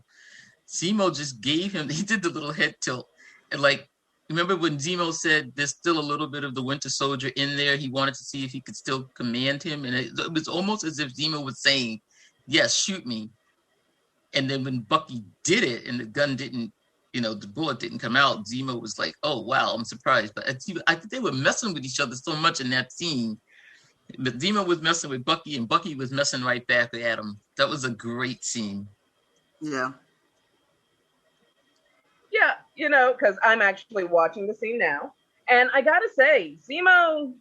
S1: just gave him, he did the little head tilt. And remember when Zemo said there's still a little bit of the Winter Soldier in there? He wanted to see if he could still command him. And it was almost as if Zemo was saying, yes, shoot me. And then when Bucky did it and the gun didn't, the bullet didn't come out, Zemo was like, oh, wow, I'm surprised. But I think they were messing with each other so much in that scene. But Zemo was messing with Bucky, and Bucky was messing right back at him. That was a great scene.
S2: Yeah.
S4: Yeah, because I'm actually watching the scene now. And I gotta say, Zemo,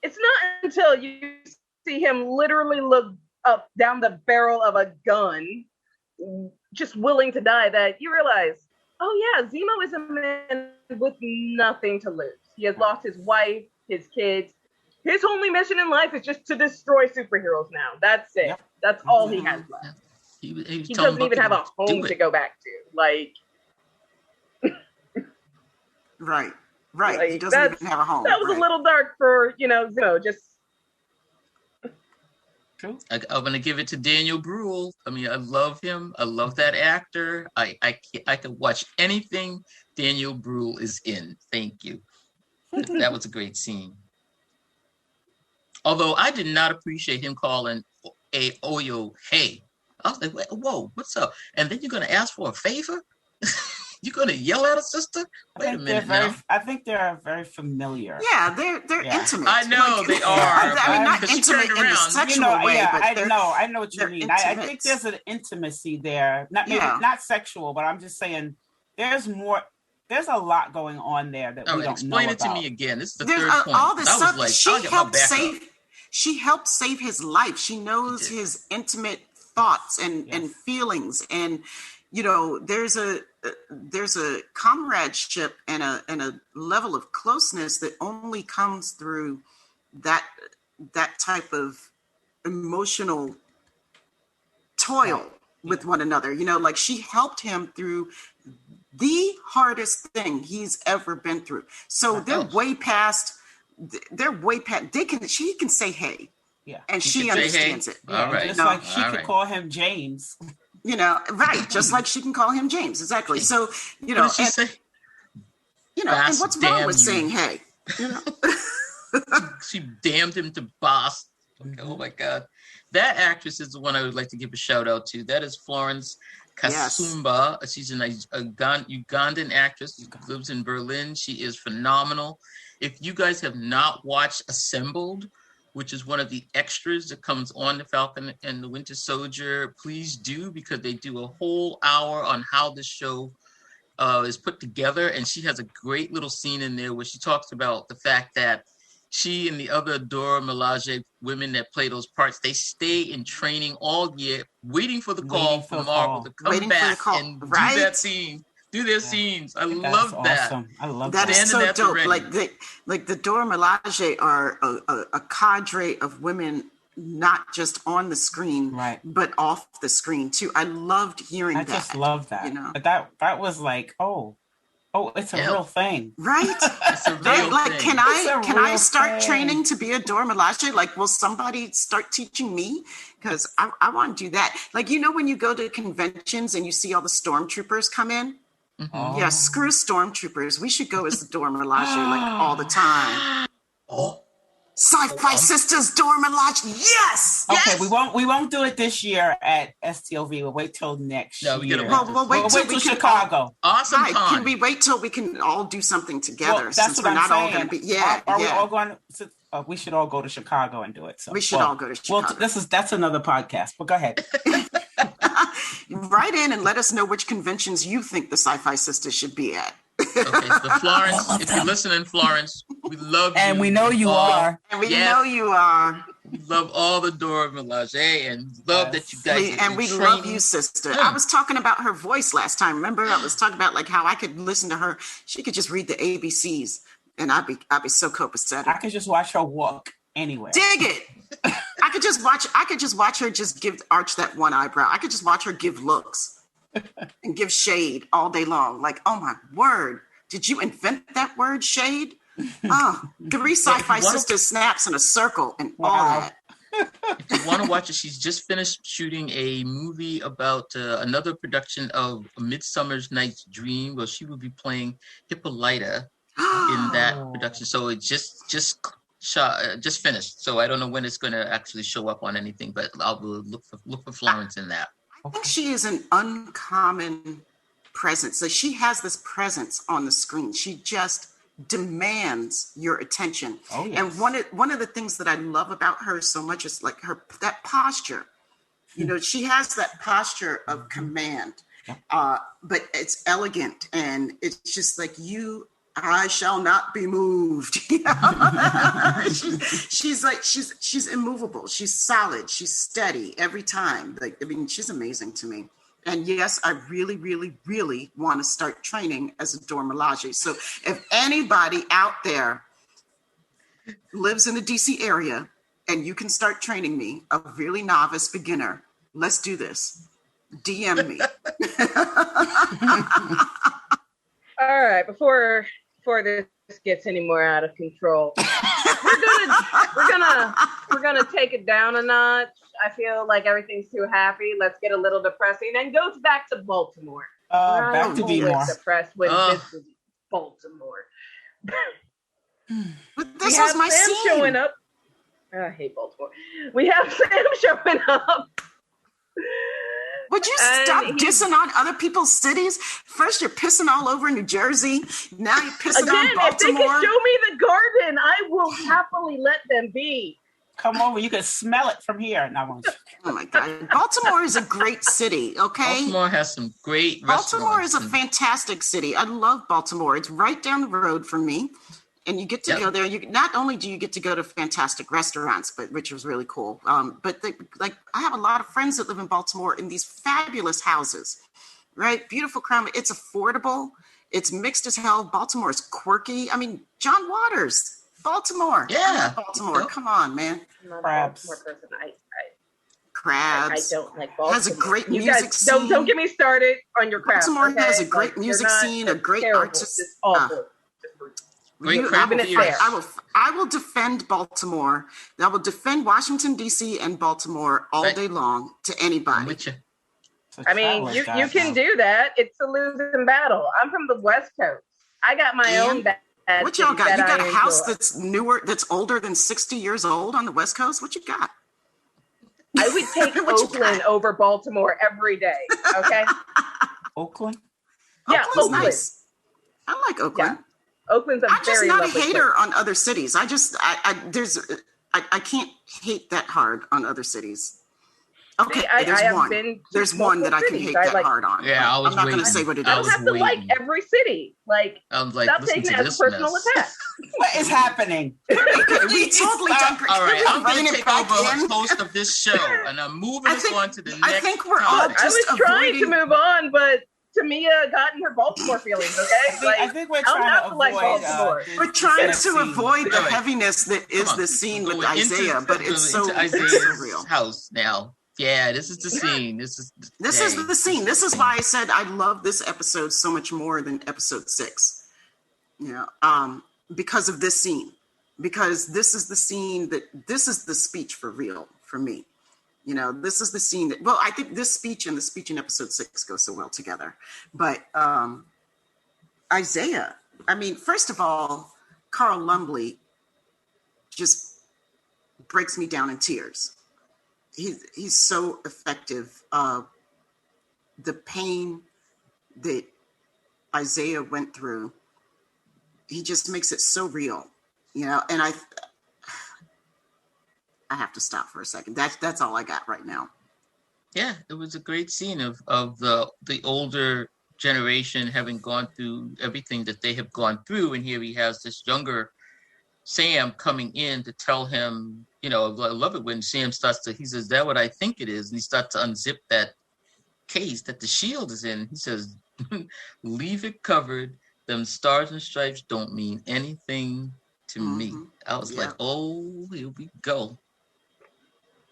S4: it's not until you see him literally look up down the barrel of a gun, just willing to die, that you realize, oh yeah, Zemo is a man with nothing to lose. He has lost his wife, his kids. His only mission in life is just to destroy superheroes now. That's it. Yep. That's all he has left. He doesn't even have a home to go back to.
S2: Right. He doesn't even have a home.
S4: That was a little dark for, Zemo. Just
S3: True.
S1: I'm going to give it to Daniel Bruhl. I mean, I love him. I love that actor. I can watch anything Daniel Bruhl is in. Thank you. That was a great scene. Although I did not appreciate him calling a Oyo hey. I was like, whoa, what's up? And then you're going to ask for a favor? You're going to yell at a sister? Wait a minute now.
S3: I think they're very familiar.
S2: Yeah, they're intimate.
S1: I know they are.
S2: I mean, not intimate in a sexual way, but
S3: I know what you mean. I think there's an intimacy there. Not sexual, but I'm just saying there's more. There's a lot going on there that we don't know about.
S1: Explain it to me again. This is the third point.
S2: All this stuff. She helped save his life. She knows his intimate thoughts and feelings, and there's a comradeship and a level of closeness that only comes through that type of emotional toil with one another. Like she helped him through the hardest thing he's ever been through. So they're way past. She can say hey. Yeah. And she understands it.
S1: All right.
S3: Just like she could call him James.
S2: Right. Just like she can call him James. Exactly. So,
S1: what did she say?
S2: And what's wrong with saying hey?
S1: She damned him to boss. Oh my God. That actress is the one I would like to give a shout out to. That is Florence Kasumba. Yes. She's a Ugandan actress. She lives in Berlin. She is phenomenal. If you guys have not watched Assembled, which is one of the extras that comes on The Falcon and the Winter Soldier, please do, because they do a whole hour on how this show is put together. And she has a great little scene in there where she talks about the fact that she and the other Dora Milaje women that play those parts, they stay in training all year, waiting for the call from Marvel to come back and do that scene. Do their scenes. I love that.
S3: Awesome. I love
S2: that. That is so dope. Like the Dora Milaje are a cadre of women, not just on the screen, but off the screen too. I loved hearing that.
S3: I just love that. That was like, oh, it's a real thing,
S2: right?
S1: It's a real
S2: thing. Can I start training to be a Dora Milaje? Like, will somebody start teaching me? Because I want to do that. Like, when you go to conventions and you see all the stormtroopers come in. Mm-hmm. Yeah, screw stormtroopers. We should go as the Dora Milaje like all the time. SyFy Sistas, Dora Milaje. Yes.
S3: Okay, we won't do it this year at STLV. We'll wait till next year.
S2: We'll wait till
S3: Chicago.
S1: Awesome.
S2: Can we wait till we can all do something together? Since we're not all going to be. Are we all going to?
S3: We should all go to Chicago and do it. So
S2: we should all go to Chicago.
S3: Well, that's another podcast. But go ahead.
S2: Write in and let us know which conventions you think the SyFy Sistas should be at.
S1: Okay, so Florence, if you're listening, Florence, we love you.
S3: And we know you are.
S2: And we know you are.
S1: We love all the Dora Milaje and love that you guys
S2: and we love you, sister. I was talking about her voice last time. Remember, I was talking about like how I could listen to her. She could just read the ABCs and I'd be so copacetic.
S3: I could just watch her walk anywhere.
S2: Dig it. I could just watch her just arch that one eyebrow. I could just watch her give looks and give shade all day long. Like, oh my word, did you invent that word, shade? Oh, 3 SyFy Sisters snaps in a circle and all that.
S1: If you want to watch it, she's just finished shooting a movie about another production of A Midsummer's Night's Dream. Well, she will be playing Hippolyta in that production. So it just finished, so I don't know when it's going to actually show up on anything, but I'll look for Florence in that.
S2: I think she is an uncommon presence. So she has this presence on the screen. She just demands your attention. Oh, yes. And one of the things that I love about her so much is like that posture. She has that posture of command, but it's elegant and it's just like I shall not be moved. She's immovable. She's solid. She's steady every time. She's amazing to me. And yes, I really, really, really want to start training as a Dora Milaje. So if anybody out there lives in the DC area and you can start training me, a really novice beginner, let's do this. DM me.
S4: All right, before this gets any more out of control, we're gonna take it down a notch. I feel like everything's too happy. Let's get a little depressing and goes back to Baltimore.
S3: Back to be more
S4: depressed when this was Baltimore.
S2: But this was my
S4: Sam
S2: scene.
S4: showing up. I hate Baltimore. We have Sam showing up.
S2: Would you stop dissing on other people's cities? First, you're pissing all over New Jersey. Now you're pissing on Baltimore.
S4: If they can show me the garden, I will happily let them be.
S3: Come over. You can smell it from here. No,
S2: oh my God. Baltimore is a great city, okay?
S1: Baltimore has some great restaurants.
S2: Baltimore is a fantastic city. I love Baltimore. It's right down the road from me. And you get to go there. Not only do you get to go to fantastic restaurants, which was really cool. But I have a lot of friends that live in Baltimore in these fabulous houses, right? Beautiful crime. It's affordable. It's mixed as hell. Baltimore is quirky. I mean, John Waters, Baltimore.
S1: Yeah.
S2: Baltimore. Yep. Come on, man.
S4: I'm not a Baltimore person.
S2: Crabs.
S4: I don't like Baltimore.
S2: Has a great music scene.
S4: Don't get me started on your crabs.
S2: Baltimore has a great music scene, a great artist.
S4: It's awful.
S2: I will defend Baltimore. I will defend Washington, D.C. and Baltimore all day long to anybody.
S4: I mean, you can do that. It's a losing battle. I'm from the West Coast. I got my own bad.
S2: What y'all got? You got a house that's newer, that's older than 60 years old on the West Coast? What you got?
S4: I would take Oakland over Baltimore every day. Okay.
S3: Oakland?
S4: Yeah,
S2: Oakland's nice. I like Oakland.
S4: Yeah. Oakland's
S2: I'm just not a hater
S4: place.
S2: on other cities. I can't hate that hard on other cities. Okay,
S4: See,
S2: there's one that I can hate that hard on.
S1: Yeah,
S2: I'm not going to say what it is.
S4: I don't have to like every city. Stop taking it as a personal attack.
S3: What is happening?
S2: We totally don't.
S1: All right, I'm going to take over the host of this show, and I'm moving us on to the next.
S2: I think we're all just
S4: I was trying to move on, but Tamia got in her Baltimore feelings, okay?
S3: I think we're trying to avoid
S4: Baltimore.
S2: We're trying to avoid the heaviness that is the scene with Isaiah, but it's so real.
S1: House now. Yeah, this is the scene. This is the scene.
S2: This is why I said I love this episode so much more than episode 6. Because of this scene. Because this is the scene this is the speech for real for me. This is the scene that, I think this speech and the speech in episode 6 go so well together. But Isaiah, I mean, first of all, Carl Lumbly just breaks me down in tears. He's so effective. The pain that Isaiah went through, he just makes it so real, and I have to stop for a second. That's all I got right now.
S1: Yeah, it was a great scene of the older generation having gone through everything that they have gone through, and here he has this younger Sam coming in to tell him, I love it when Sam he says, "That what I think it is," and he starts to unzip that case that the shield is in. He says, "Leave it covered. Them stars and stripes don't mean anything to me." I was like, "Oh, here we go."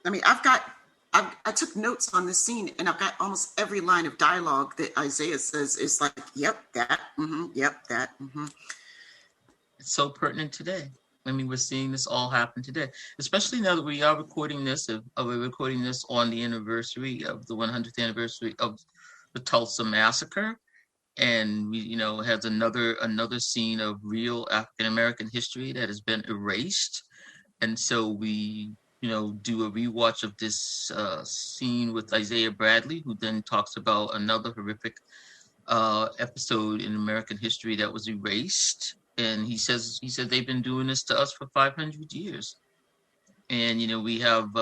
S2: I mean, I took notes on this scene, and I've got almost every line of dialogue that Isaiah says is like, "Yep, that, yep, that."
S1: It's so pertinent today. I mean, we're seeing this all happen today, especially now that we are recording this. We're recording this on the anniversary of the 100th anniversary of the Tulsa massacre, and we, has another scene of real African American history that has been erased, and so we, do a rewatch of this scene with Isaiah Bradley, who then talks about another horrific episode in American history that was erased. And he said they've been doing this to us for 500 years. And, we have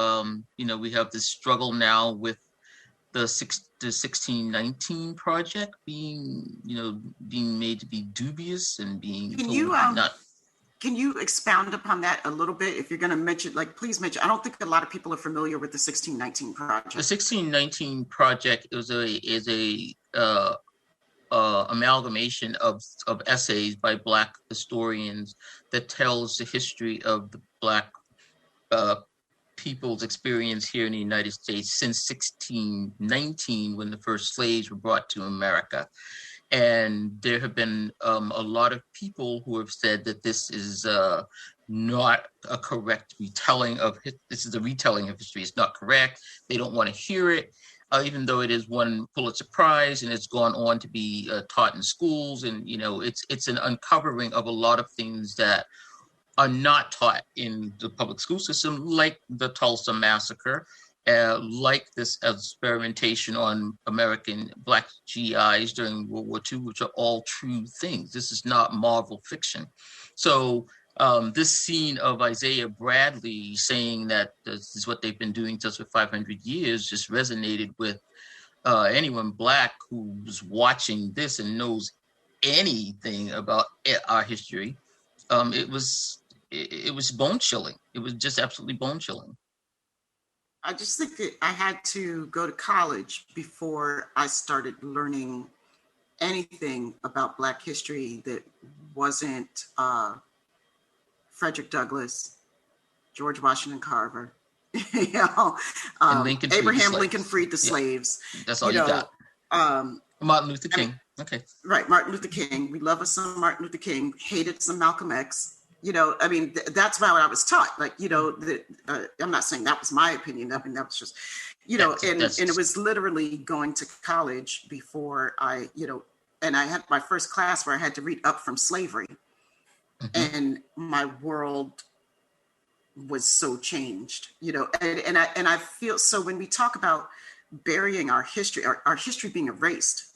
S1: this struggle now with the 1619 project being made to be dubious and being Can you expound upon that a little bit? If you're going to mention, please mention. I don't think a lot of people are familiar with the 1619 project. The 1619 project is a amalgamation of essays by Black historians that tells the history of the Black people's experience here in the United States since 1619, when the first slaves were brought to America. And there have been a lot of people who have said that this is not a correct retelling of this is a retelling of history. It's not correct. They don't want to hear it, even though it is won Pulitzer Prize and it's gone on to be taught in schools. And it's an uncovering of a lot of things that are not taught in the public school system, like the Tulsa Massacre, like this experimentation on American Black GIs during World War II, which are all true things. This is not Marvel fiction. So this scene of Isaiah Bradley saying that this is what they've been doing just for 500 years just resonated with anyone Black who's watching this and knows anything about our history. It was bone chilling. It was just absolutely bone chilling.
S2: I just think that I had to go to college before I started learning anything about Black history that wasn't Frederick Douglass, George Washington Carver, Abraham Lincoln freed the slaves.
S1: That's all you got. Martin Luther King. Okay.
S2: Right, Martin Luther King. We love us some Martin Luther King. Hated some Malcolm X. That's how I was taught. I'm not saying that was my opinion. I mean, that was just, and it was literally going to college before I, and I had my first class where I had to read Up from Slavery. Mm-hmm. And my world was so changed, and I feel, so when we talk about burying our history, our history being erased,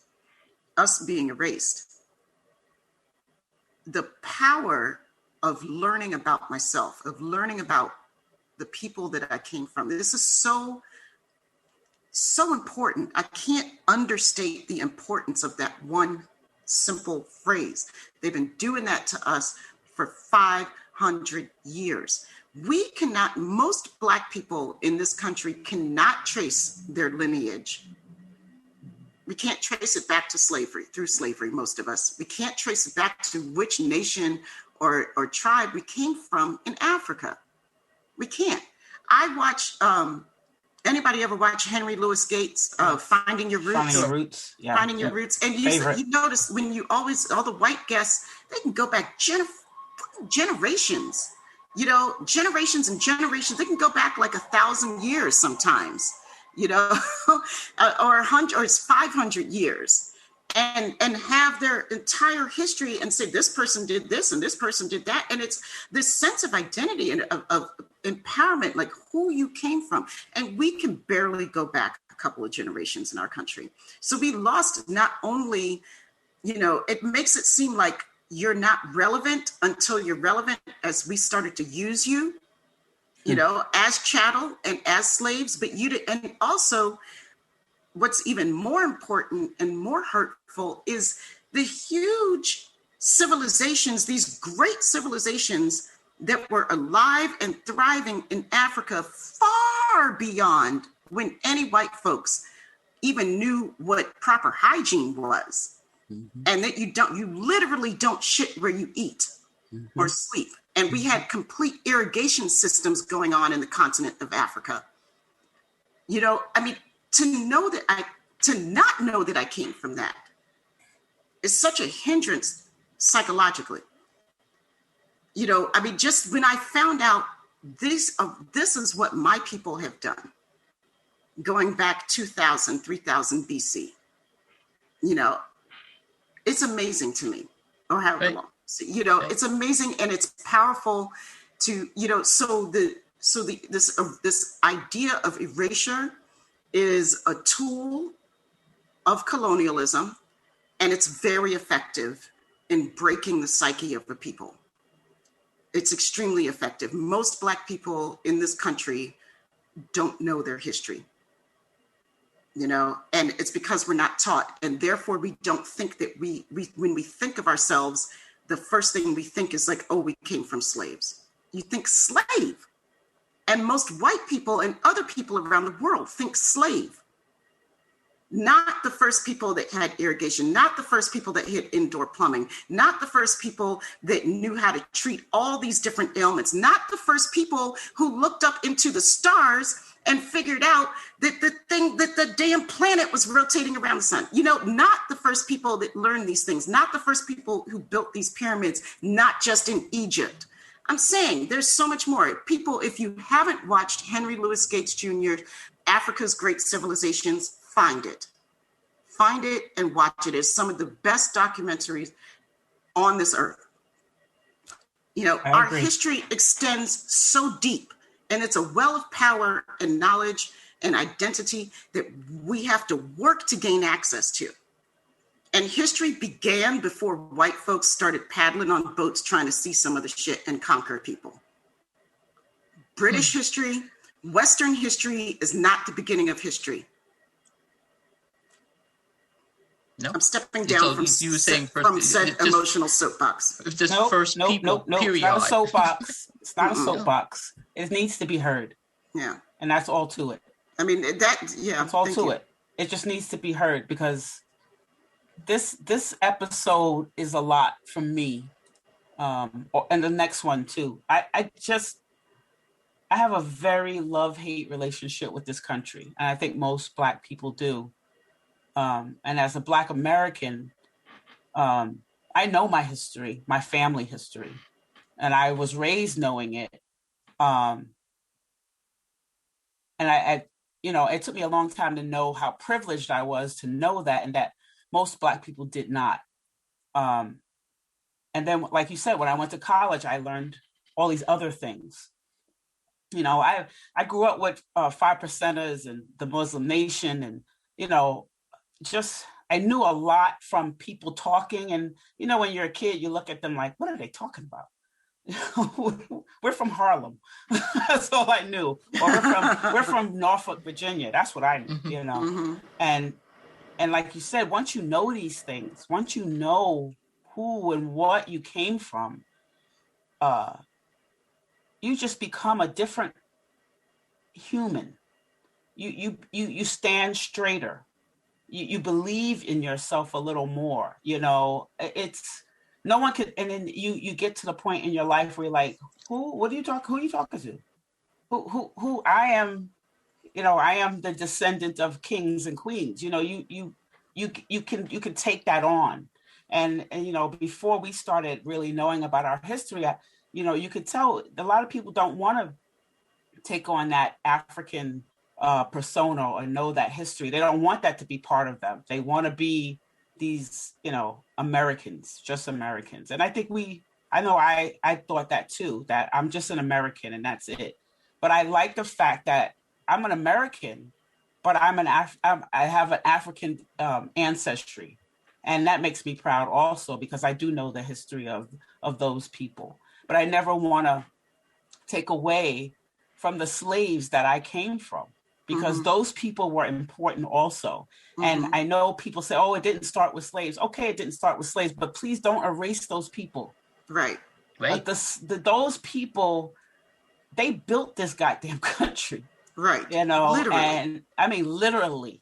S2: us being erased, the power of learning about myself, of learning about the people that I came from. This is so important. I can't understate the importance of that one simple phrase. They've been doing that to us for 500 years. Most Black people in this country cannot trace their lineage. We can't trace it back to through slavery, most of us. We can't trace it back to which nation or tribe we came from in Africa. We can't. I watch, anybody ever watch Henry Louis Gates, Finding Your Roots?
S3: Finding Your Roots, yeah.
S2: Finding Your Roots. And you notice when all the white guests, they can go back generations, generations and generations. They can go back like 1,000 years sometimes, or 100, or it's 500 years. And have their entire history and say, this person did this and this person did that. And it's this sense of identity and of empowerment, like who you came from. And we can barely go back a couple of generations in our country. So we lost not only, it makes it seem like you're not relevant until you're relevant, as we started to use you, as chattel and as slaves, but and also, what's even more important and more hurtful is the huge civilizations, these great civilizations that were alive and thriving in Africa far beyond when any white folks even knew what proper hygiene was. Mm-hmm. And that you literally don't shit where you eat or sleep. And we had complete irrigation systems going on in the continent of Africa. To not know that I came from that is such a hindrance psychologically. Just when I found out this is what my people have done, going back 2,000, 3,000 BC, it's amazing to me, or however long. So, it's amazing and it's powerful to, this idea of erasure is a tool of colonialism, and it's very effective in breaking the psyche of the people. It's extremely effective. Most Black people in this country don't know their history, and it's because we're not taught, and therefore we don't think that we when we think of ourselves, the first thing we think is like, oh, we came from slaves. You think slave. And most white people and other people around the world think slave. not the first people that had irrigation, not the first people that had indoor plumbing, not the first people that knew how to treat all these different ailments, not the first people who looked up into the stars and figured out that the damn planet was rotating around the sun. Not the first people that learned these things, not the first people who built these pyramids, not just in Egypt. I'm saying there's so much more. People, if you haven't watched Henry Louis Gates Jr., Africa's Great Civilizations, find it and watch it. It's some of the best documentaries on this earth. Our history extends so deep, and it's a well of power and knowledge and identity that we have to work to gain access to. And history began before white folks started paddling on boats trying to see some of the shit and conquer people. British history, Western history is not the beginning of history.
S1: No.
S2: I'm stepping down from said emotional soapbox.
S1: Just first people, period.
S3: It's not a soapbox. It's not a soapbox. It needs to be heard.
S2: Yeah.
S3: And that's all to it.
S2: I mean, that's all to
S3: it. It just needs to be heard because this episode is a lot for me. And the next one too. I have a very love-hate relationship with this country. And I think most Black people do. And as a Black American, I know my history, my family history, and I was raised knowing it. And it took me a long time to know how privileged I was to know that, and that most Black people did not. And then, like you said, when I went to college, I learned all these other things. I grew up with 5%ers and the Muslim Nation, and I knew a lot from people talking. And when you're a kid, you look at them like, what are they talking about? We're from Harlem. That's all I knew. Or we're from Norfolk, Virginia. That's what I knew.
S2: Mm-hmm.
S3: And like you said, once you know these things, once you know who and what you came from, you just become a different human. You stand straighter. You believe in yourself a little more. It's no one could. And then you get to the point in your life where you're like, who are you talking to? Who I am? I am the descendant of kings and queens. You can take that on. And before we started really knowing about our history, you could tell a lot of people don't want to take on that African persona or know that history. They don't want that to be part of them. They want to be these, Americans, just Americans. And I think I thought that too, that I'm just an American and that's it. But I like the fact that I'm an American, but I have an African ancestry. And that makes me proud also, because I do know the history of those people. But I never want to take away from the slaves that I came from, because those people were important also. And I know people say, oh, it didn't start with slaves. Okay, it didn't start with slaves, but please don't erase those people.
S2: Right.
S3: But those people, they built this goddamn country.
S2: Right.
S3: Literally. And I mean, literally,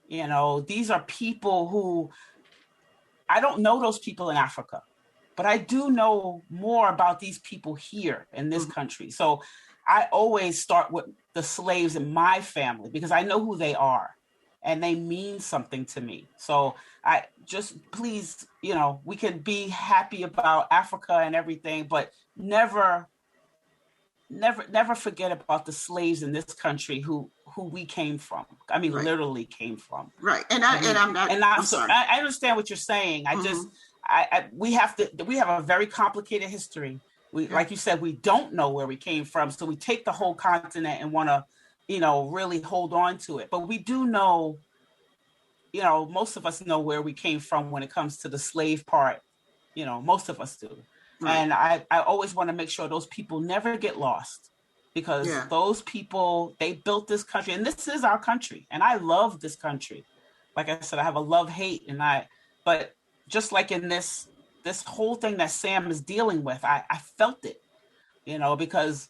S3: these are people who, I don't know those people in Africa, but I do know more about these people here in this country. So I always start with the slaves in my family because I know who they are and they mean something to me. So I just, please, we can be happy about Africa and everything, but never forget about the slaves in this country who we came from. I mean, literally came from.
S2: Right. I'm sorry.
S3: I understand what you're saying. We have a very complicated history. Like you said, we don't know where we came from. So we take the whole continent and want to, really hold on to it. But we do know, most of us know where we came from when it comes to the slave part. Most of us do. Right. And I always want to make sure those people never get lost, because those people, they built this country, and this is our country. And I love this country. Like I said, I have a love-hate, but just like in this whole thing that Sam is dealing with, I felt it, because,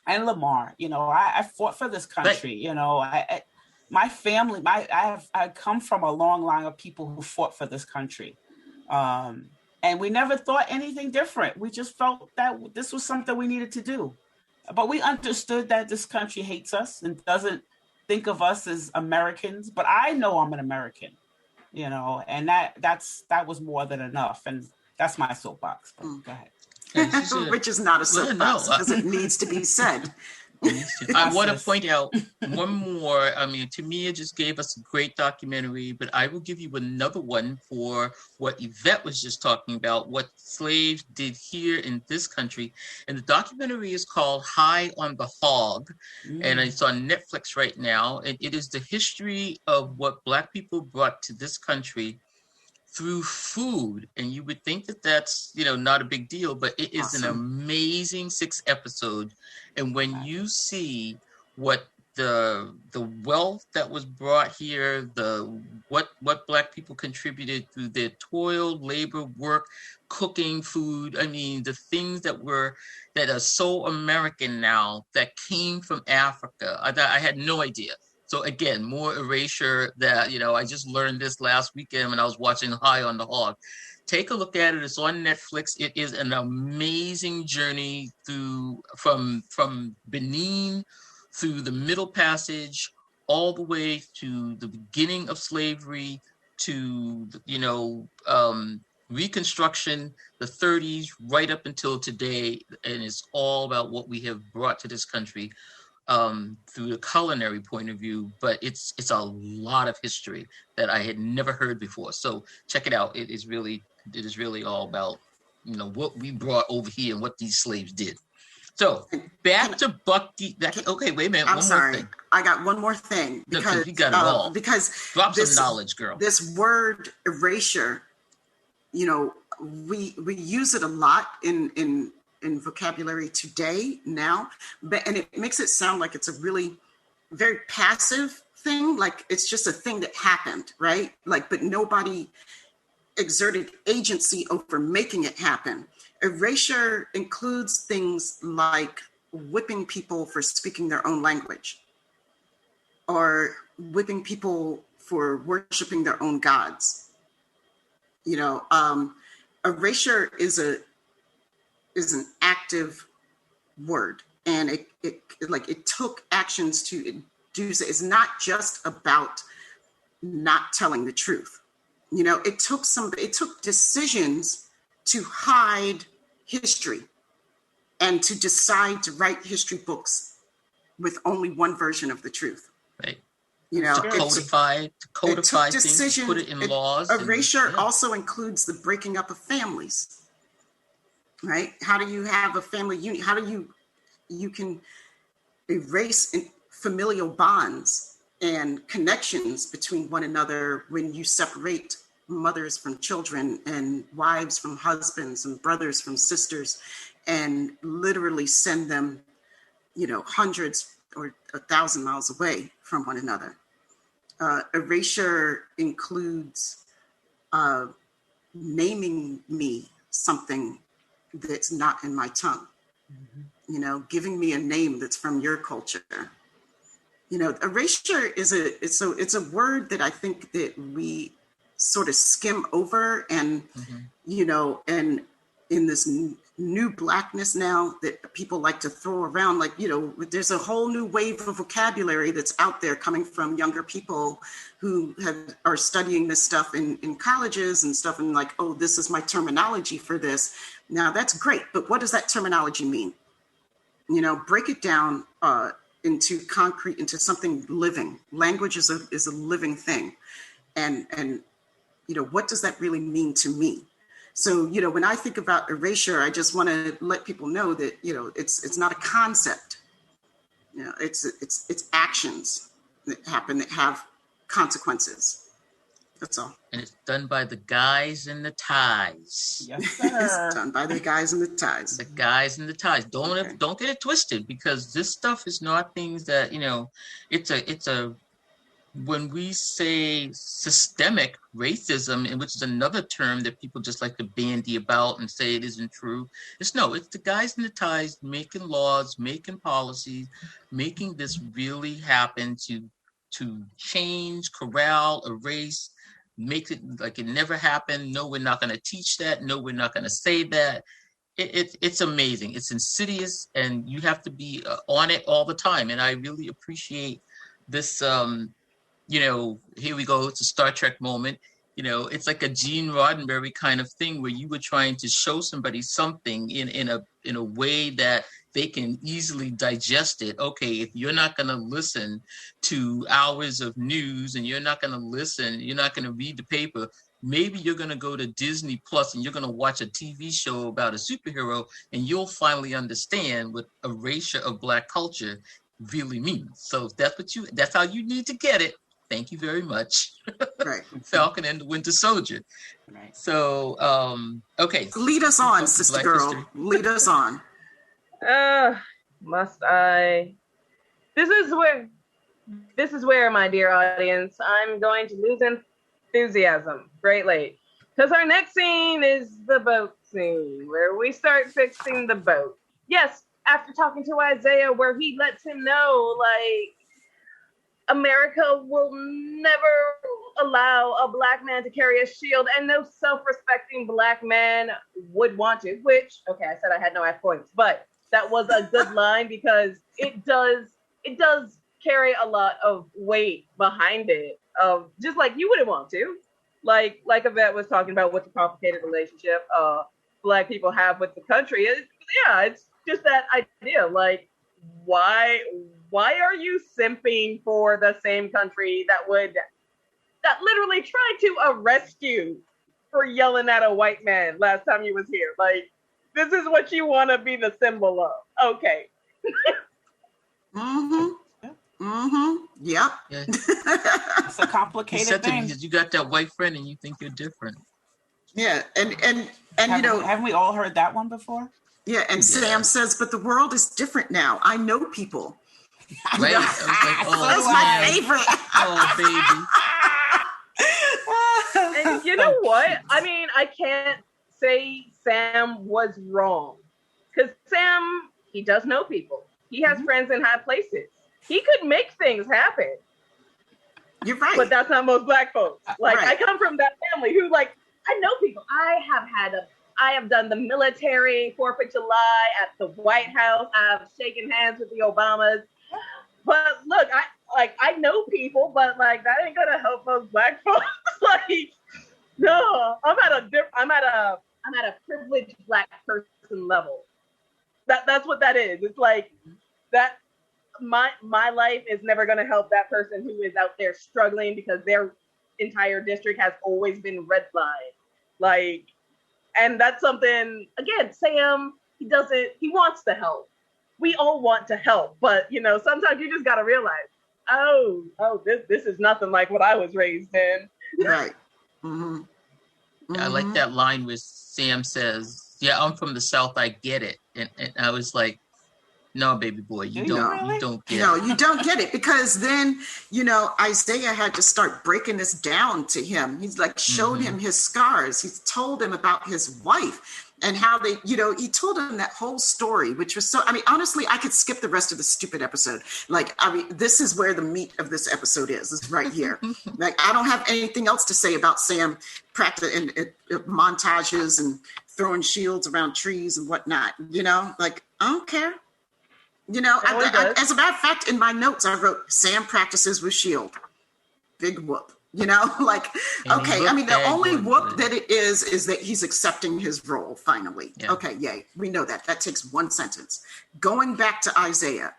S3: and Lamar, I fought for this country, my family, I come from a long line of people who fought for this country. And we never thought anything different. We just felt that this was something we needed to do. But we understood that this country hates us and doesn't think of us as Americans. But I know I'm an American, and that was more than enough. And that's my soapbox. But go ahead.
S2: Which is not a soapbox because it needs to be said.
S1: I want to point out one more. I mean, Tamia just gave us a great documentary, but I will give you another one for what Yvette was just talking about, what slaves did here in this country. And the documentary is called High on the Hog, and it's on Netflix right now. And it is the history of what Black people brought to this country through food. And you would think that that's, not a big deal, but it is an amazing 6 episode. And when you see what the wealth that was brought here, what Black people contributed through their toil, labor, work, cooking, food, I mean, the things that are so American now that came from Africa, I had no idea. So again, more erasure that, I just learned this last weekend when I was watching High on the Hog. Take a look at it. It's on Netflix. It is an amazing journey from Benin through the Middle Passage, all the way to the beginning of slavery, to, Reconstruction, the 30s, right up until today. And it's all about what we have brought to this country through the culinary point of view, but it's a lot of history that I had never heard before. So check it out. It is really all about, what we brought over here and what these slaves did. So back to Bucky. Okay, wait a minute.
S2: I'm sorry. I got one more thing because
S1: you got it all.
S2: Because
S1: drop some knowledge, girl.
S2: This word erasure, we use it a lot in vocabulary today now, and it makes it sound like it's a really very passive thing, like it's just a thing that happened, right? But nobody exerted agency over making it happen. Erasure includes things like whipping people for speaking their own language, or whipping people for worshiping their own gods. Erasure is an active word, and it took actions to do so. It's not just about not telling the truth. It took decisions to hide history and to decide to write history books with only one version of the truth.
S1: Right.
S2: To
S1: codify things, put it in laws.
S2: Erasure also includes the breaking up of families. Right? How do you have a family unit? How do you can erase familial bonds and connections between one another when you separate mothers from children and wives from husbands and brothers from sisters, and literally send them, hundreds or 1,000 miles away from one another. Erasure includes naming me something that's not in my tongue, giving me a name that's from your culture. Erasure is it's a word that I think that we sort of skim over, and and in this new Blackness now that people like to throw around, there's a whole new wave of vocabulary that's out there coming from younger people who are studying this stuff in colleges and stuff, and oh, this is my terminology for this. Now that's great, but what does that terminology mean? Break it down into concrete, into something living. Language is a living thing, and what does that really mean to me? So, when I think about erasure, I just want to let people know that, it's not a concept. It's actions that happen that have consequences. That's all.
S1: And it's done by the guys in the ties.
S3: Yes, sir.
S2: It's done by the guys in the ties.
S1: The guys in the ties. Don't get it twisted, because this stuff is not things that, it's a when we say systemic racism, and which is another term that people just like to bandy about and say it isn't true, it's the guys in the ties making laws, making policies, making this really happen to to change, corral, erase, make it like it never happened. No, we're not going to teach that. No, we're not going to say that. It's amazing. It's insidious, and you have to be on it all the time. And I really appreciate this. Here we go. It's a Star Trek moment. It's like a Gene Roddenberry kind of thing where you were trying to show somebody something in a way that they can easily digest it. Okay, if you're not going to listen to hours of news and you're not going to read the paper, maybe you're going to go to Disney Plus and you're going to watch a TV show about a superhero, and you'll finally understand what erasure of Black culture really means. So that's how you need to get it. Thank you very much.
S2: Right.
S1: Falcon and the Winter Soldier.
S3: Right.
S1: So, okay.
S2: Lead us on, sister
S1: Black
S2: girl.
S1: history.
S2: Lead us on.
S4: Must I? This is where, my dear audience, I'm going to lose enthusiasm greatly. Because our next scene is the boat scene, where we start fixing the boat. Yes, after talking to Isaiah, where he lets him know, like, America will never allow a Black man to carry a shield, and no self-respecting Black man would want to, which, okay, I said I had no F points, but that was a good line because it does carry a lot of weight behind it, of just like you wouldn't want to. Like Yvette was talking about with the complicated relationship Black people have with the country. It's just that idea, like, why are you simping for the same country that literally tried to arrest you for yelling at a white man last time you was here? Like, this is what you want to be the symbol of. Okay.
S2: Mm-hmm. Yep.
S1: Yeah.
S3: It's a complicated thing.
S1: Because you got that white friend and you think you're different.
S2: Yeah, and
S3: haven't we all heard that one before?
S2: Yeah, and Sam says, but the world is different now. I know people.
S1: Right? I was like,
S2: That's my favorite.
S1: Oh, baby.
S4: And you know what? I mean, I can't say Sam was wrong. Because Sam, he does know people. He has friends in high places. He could make things happen.
S2: You're right.
S4: But that's not most Black folks. Like,
S2: Right.
S4: I come from that family who, like, I know people. I have done the military 4th of July at the White House. I've shaken hands with the Obamas. But look, I know people, but like that ain't gonna help most Black folks. Like, no, I'm at a privileged Black person level. That's what that is. It's like that. My life is never gonna help that person who is out there struggling because their entire district has always been redlined. Like, and that's something, again, Sam, he wants to help. We all want to help, but sometimes you just gotta realize, this is nothing like what I was raised in.
S2: Right. Mm-hmm.
S1: Yeah, I like that line where Sam says, "Yeah, I'm from the South. I get it." And I was like, "No, baby boy, you don't get it."
S2: No, you don't get it, because then, Isaiah had to start breaking this down to him. He's like showed him his scars. He's told him about his wife and how they, he told him that whole story, which was so, honestly, I could skip the rest of the stupid episode. Like, this is where the meat of this episode is right here. Like, I don't have anything else to say about Sam practice and montages and throwing shields around trees and whatnot, like, I don't care. As a matter of fact, in my notes, I wrote, Sam practices with shield. Big whoop. Like, okay. The only whoop that it is that he's accepting his role finally. Yeah. Okay, yay. We know that. That takes one sentence. Going back to Isaiah.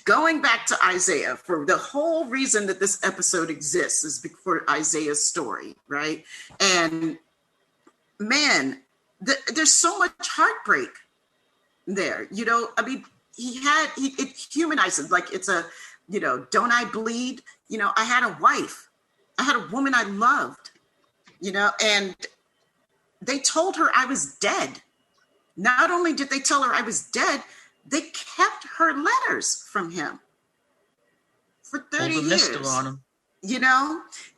S2: Going back to Isaiah, for the whole reason that this episode exists is for Isaiah's story, right? And man, there's so much heartbreak there. It humanizes, like it's a, don't I bleed? I had a wife. I had a woman I loved, and they told her I was dead. Not only did they tell her I was dead, they kept her letters from him for 30 years.
S1: On him.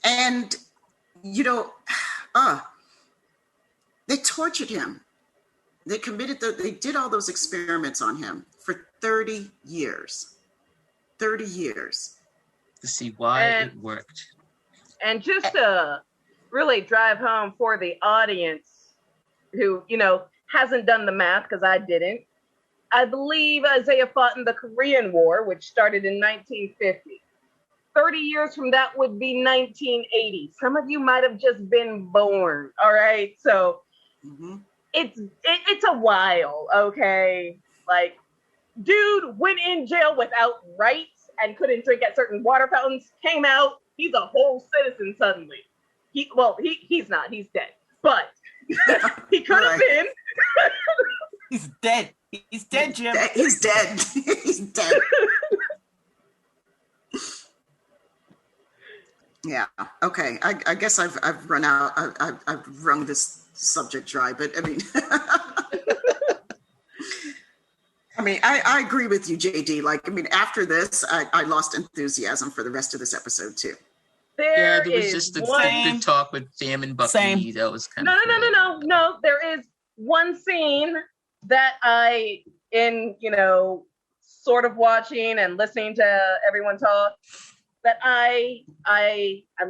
S2: And, they tortured him. They did all those experiments on him for 30 years. 30 years.
S1: To see why it worked.
S4: And just to really drive home for the audience who, hasn't done the math, because I didn't, I believe Isaiah fought in the Korean War, which started in 1950. 30 years from that would be 1980. Some of you might have just been born, all right? So it's a while, okay? Like, dude went in jail without rights and couldn't drink at certain water fountains, came out, he's a whole citizen suddenly. He's not, he's dead. But he could have been.
S3: He's dead. He's dead, Jim.
S2: He's dead. He's dead. Yeah. Okay. I guess I've run out. I've wrung this subject dry. But I mean, I agree with you, JD. Like, I mean, after this, I lost enthusiasm for the rest of this episode too.
S1: There was just a good talk with Sam and Bucky. That was kind of
S4: no. There is one scene that sort of watching and listening to everyone talk, that I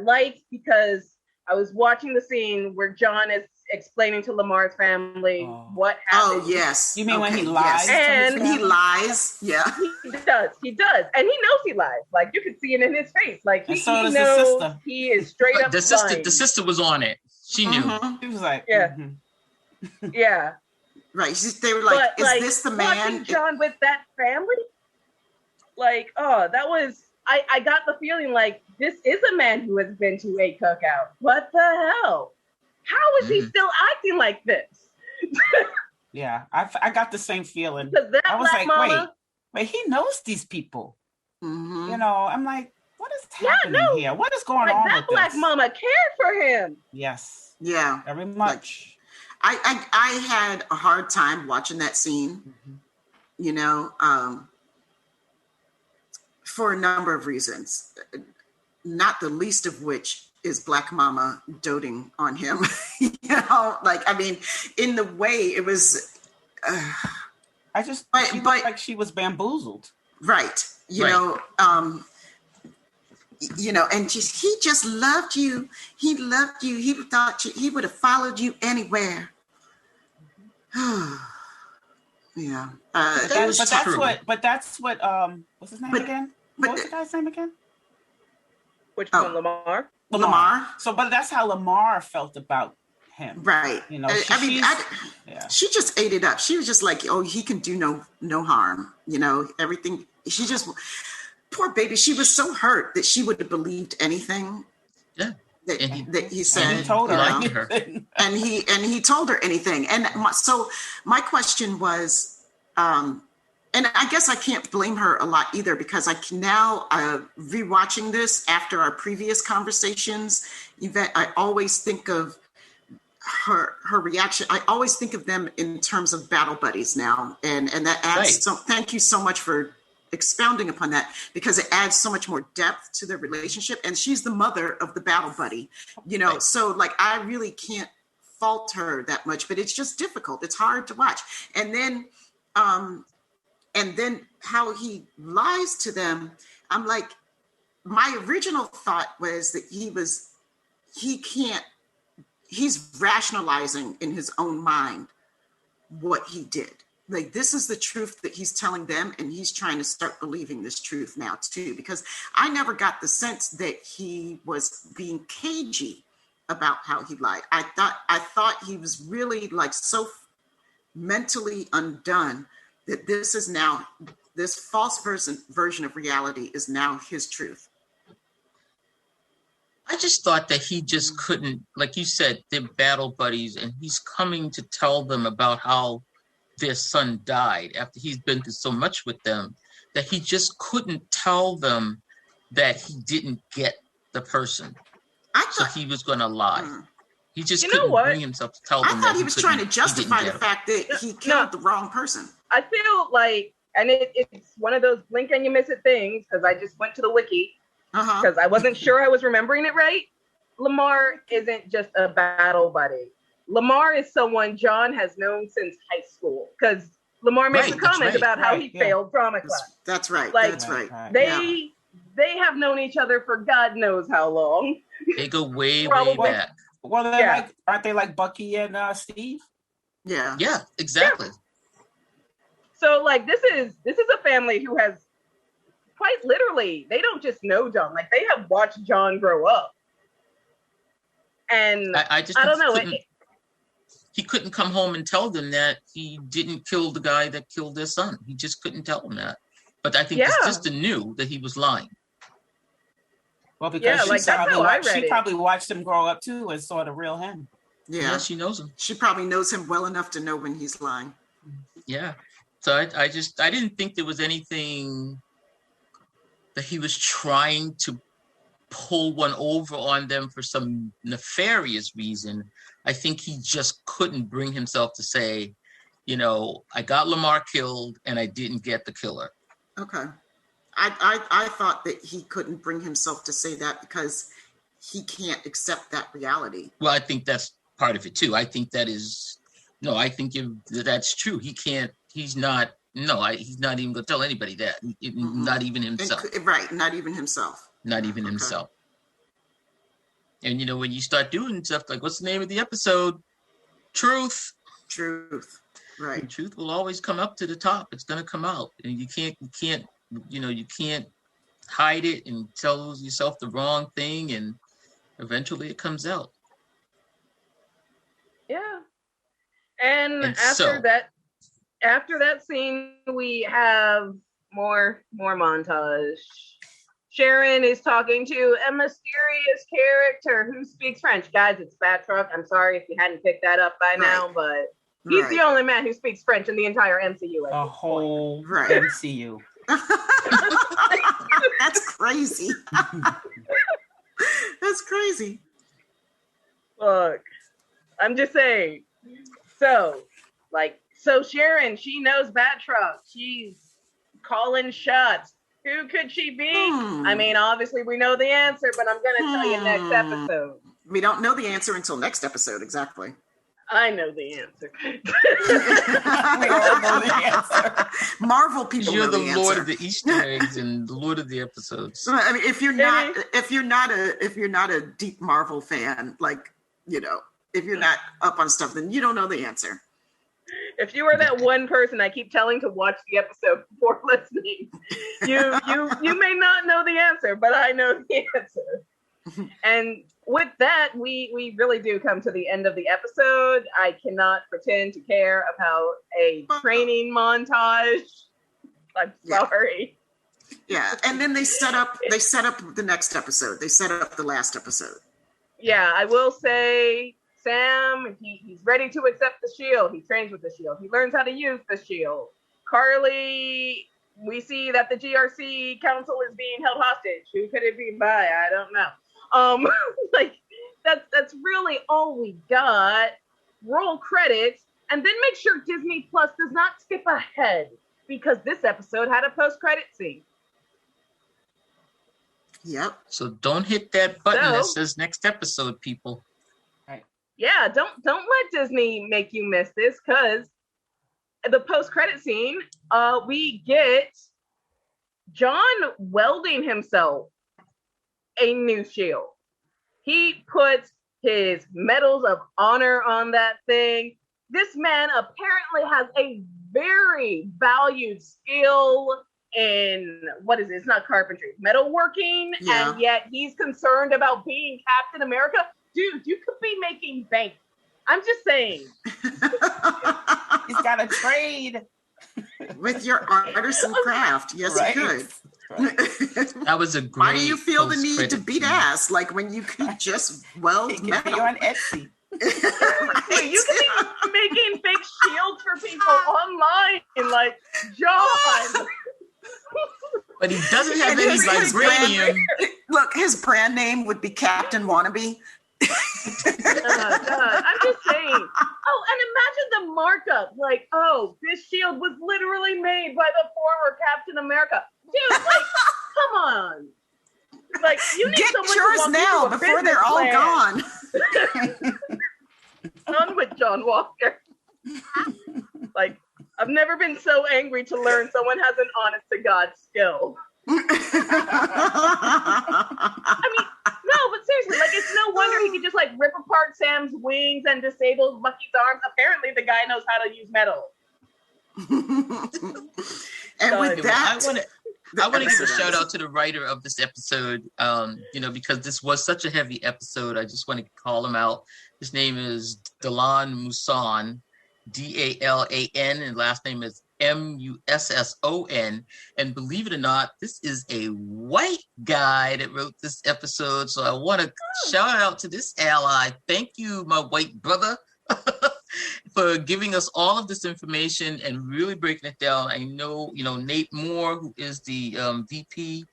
S4: liked, because I was watching the scene where John is explaining to Lamar's family what happened.
S2: Oh, yes.
S3: You mean when he lies?
S2: Yes. And he lies. Yeah.
S4: He does. And he knows he lies. Like, you could see it in his face. Like, he knows his sister. He is straight up lying.
S1: The sister was on it. She knew.
S3: He was like,
S4: yeah. Yeah.
S2: Right. They were like, is this the man?
S4: Watching John with that family? Like, that was... I got the feeling like this is a man who has been to a cookout. What the hell? How is he still acting like this?
S3: Yeah, I got the same feeling.
S4: I was like, mama,
S3: wait, he knows these people.
S2: Mm-hmm.
S3: I'm like, what is happening here? What is going on
S4: that
S3: with
S4: black
S3: this?
S4: mama cared for him.
S3: Yes.
S2: Yeah.
S3: Very much.
S2: Like, I had a hard time watching that scene. For a number of reasons, not the least of which is Black Mama doting on him. I mean, in the way it was.
S3: I just looked like she was bamboozled.
S2: Right. You know, and he just loved you. He loved you. He thought he would have followed you anywhere. Yeah.
S3: That's what what's his name again? What was the guy's name again?
S4: Which one, Lamar?
S2: Lamar.
S3: So, but that's how Lamar felt about him.
S2: Right. She just ate it up. She was just like, oh, he can do no harm. Everything. She just, poor baby. She was so hurt that she would have believed anything.
S1: Yeah.
S2: That he said.
S3: And he told her.
S2: And he told her anything. And so my question was, and I guess I can't blame her a lot either, because I can now, rewatching this after our previous conversations, Yvette, I always think of her reaction. I always think of them in terms of battle buddies now. And that adds thank you so much for expounding upon that, because it adds so much more depth to their relationship. And she's the mother of the battle buddy, so like, I really can't fault her that much, but it's just difficult. It's hard to watch. And then how he lies to them. I'm like, my original thought was that he's rationalizing in his own mind what he did. Like, this is the truth that he's telling them, and he's trying to start believing this truth now too, because I never got the sense that he was being cagey about how he lied. I thought he was really like so mentally undone that this false version of reality is now his truth.
S1: I just thought that he just couldn't, like you said, they're battle buddies, and he's coming to tell them about how their son died after he's been through so much with them, that he just couldn't tell them that he didn't get the person. So he was going to lie. He just couldn't bring himself to tell them.
S2: I thought he was trying to justify the fact that he killed the wrong person.
S4: I feel like, and it's one of those blink and you miss it things, because I just went to the wiki, because I wasn't sure I was remembering it right. Lamar isn't just a battle buddy. Lamar is someone John has known since high school, because Lamar makes
S1: Right,
S4: a
S1: that's
S4: comment
S1: right.
S4: about how
S3: Right,
S4: he
S3: yeah.
S4: failed drama class.
S2: That's right.
S4: Like,
S2: That's right.
S4: They have known each other for God knows how long.
S1: They go way, way
S4: Probably.
S1: back.
S3: Well, they're aren't they like Bucky and Steve?
S2: Yeah.
S1: Yeah, exactly.
S4: Yeah. So like this is a family who has quite literally, they don't just know John, like they have watched John grow up. And I don't know.
S1: He couldn't come home and tell them that he didn't kill the guy that killed their son. He just couldn't tell them that. But I think his sister knew that he was lying.
S3: Well, because she probably watched him grow up too and saw the real him.
S2: Yeah,
S1: she knows him.
S2: She probably knows him well enough to know when he's lying.
S1: Yeah. So I didn't think there was anything that he was trying to pull one over on them for some nefarious reason. I think he just couldn't bring himself to say, I got Lamar killed and I didn't get the killer.
S2: Okay. I thought that he couldn't bring himself to say that because he can't accept that reality.
S1: Well, I think that's part of it too. I think that's true. He's not even going to tell anybody that. Not even himself.
S2: Right. Not even himself.
S1: Not even himself. And when you start doing stuff like, what's the name of the episode? Truth. Right. And truth will always come up to the top. It's going to come out. And you can't hide it and tell yourself the wrong thing. And eventually it comes out.
S4: Yeah. And after that scene, we have more montage. Sharon is talking to a mysterious character who speaks French. Guys, it's Fat Truck. I'm sorry if you hadn't picked that up by now, but he's the only man who speaks French in the entire MCU.
S3: The whole MCU.
S2: That's crazy. That's crazy.
S4: Look, I'm just saying. So Sharon, she knows Batroc. She's calling shots. Who could she be? I mean, obviously we know the answer, but I'm going to tell you next episode.
S2: We don't know the answer until next episode, exactly.
S4: I know the answer.
S3: We all know the answer.
S2: Marvel people
S1: You're
S2: know the
S1: Lord
S2: answer.
S1: of the Easter eggs and the Lord of the episodes.
S2: I mean, if you're not a deep Marvel fan, if you're not up on stuff, then you don't know the answer.
S4: If you are that one person I keep telling to watch the episode before listening, you may not know the answer, but I know the answer. And with that, we really do come to the end of the episode. I cannot pretend to care about a training montage. I'm sorry.
S2: Yeah, and then they set up the next episode. They set up the last episode.
S4: Yeah, I will say Sam, he's ready to accept the shield. He trains with the shield. He learns how to use the shield. Carly, we see that the GRC council is being held hostage. Who could it be by? I don't know. That's really all we got. Roll credits, and then make sure Disney Plus does not skip ahead, because this episode had a post-credit scene.
S2: Yep.
S1: So don't hit that button that says next episode, people.
S4: Yeah, don't let Disney make you miss this, because the post-credit scene, we get John welding himself a new shield. He puts his medals of honor on that thing. This man apparently has a very valued skill in, what is it? It's not carpentry, metalworking, and yet he's concerned about being Captain America. Dude, you could be making bank. I'm just saying.
S3: He's got a trade.
S2: With your artisan craft. Yes, he could.
S1: That was a great.
S2: Why do you feel the need to beat ass? Like when you could just weld metal?
S3: Be on Etsy.
S4: Hey, you could be making fake shields for people online, like John.
S1: But he doesn't have any vibranium.
S2: Look, his brand name would be Captain Wannabe.
S4: I'm just saying. Oh, and imagine the markup. Like, oh, this shield was literally made by the former Captain America. Dude, come on. Like, you need
S2: Get
S4: someone
S2: yours
S4: to walk
S2: now
S4: you
S2: before they're all gone.
S4: On with John Walker. I've never been so angry to learn someone has an honest to God skill. I mean, no, but seriously, like, it's no wonder he could just like rip apart Sam's wings and disable Bucky's arms. Apparently, the guy knows how to use metal.
S2: And with that,
S1: I want to give a shout out to the writer of this episode, because this was such a heavy episode. I just want to call him out. His name is Dalan Muson, Dalan, and last name is Musson. And believe it or not, this is a white guy that wrote this episode. So I want to shout out to this ally. Thank you, my white brother, for giving us all of this information and really breaking it down. I know, Nate Moore, who is the VP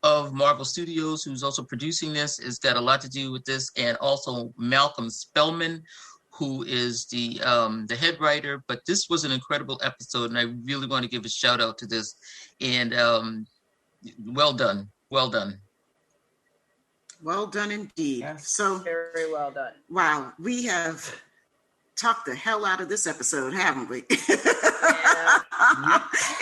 S1: of Marvel Studios, who's also producing this, has got a lot to do with this, and also Malcolm Spellman, who is the head writer. But this was an incredible episode, and I really want to give a shout out to this. And well done.
S2: Well done indeed.
S3: Yes.
S2: So
S4: Very well done.
S2: Wow, we have talked the hell out of this episode, haven't we?
S4: Yeah.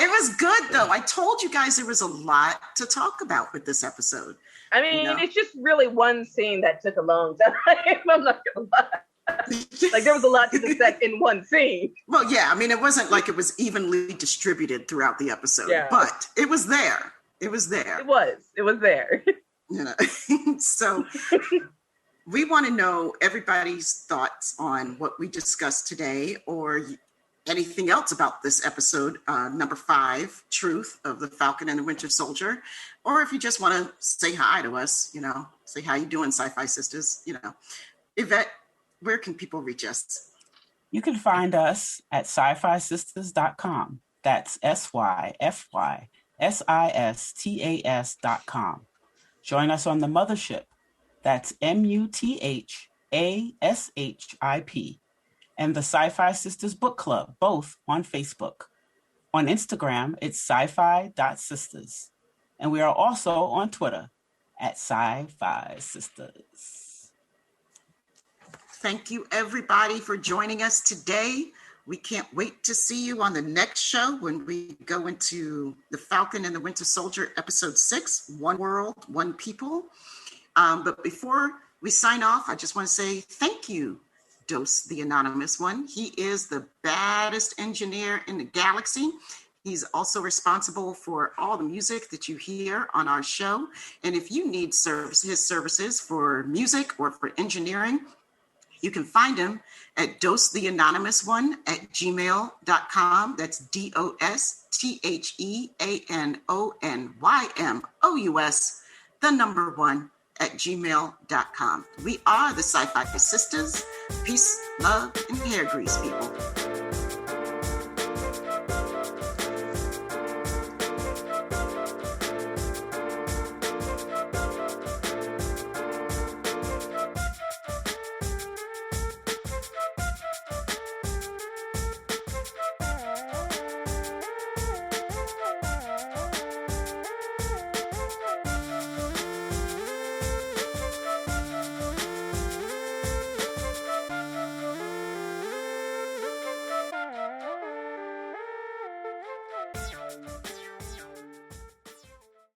S2: It was good, though. I told you guys there was a lot to talk about with this episode.
S4: I mean, it's just really one scene that took a long time. I'm not gonna lie. Like, there was a lot to dissect in one scene.
S2: Well, yeah, I mean, it wasn't like it was evenly distributed throughout the episode, but it was there. It was there.
S4: It was there.
S2: So we want to know everybody's thoughts on what we discussed today, or anything else about this episode, number 5, Truth of the Falcon and the Winter Soldier. Or if you just want to say hi to us, say how you doing, SyFy Sistas, Yvette, where can people reach us?
S3: You can find us at SyFySistas.com. That's SyFySistas.com. Join us on the mothership. That's MUTHASHIP. And the SyFy Sistas Book Club, both on Facebook. On Instagram, it's SyFy.Sistas. And we are also on Twitter at SyFy Sistas.
S2: Thank you, everybody, for joining us today. We can't wait to see you on the next show when we go into The Falcon and the Winter Soldier, episode 6, One World, One People. But before we sign off, I just want to say thank you, Dose, the anonymous one. He is the baddest engineer in the galaxy. He's also responsible for all the music that you hear on our show. And if you need his services for music or for engineering, you can find him at dosetheanonymous1@gmail.com. That's DOSTHEANONYMOUS1@gmail.com. We are the SyFy Sistas. Peace, love, and hair grease, people.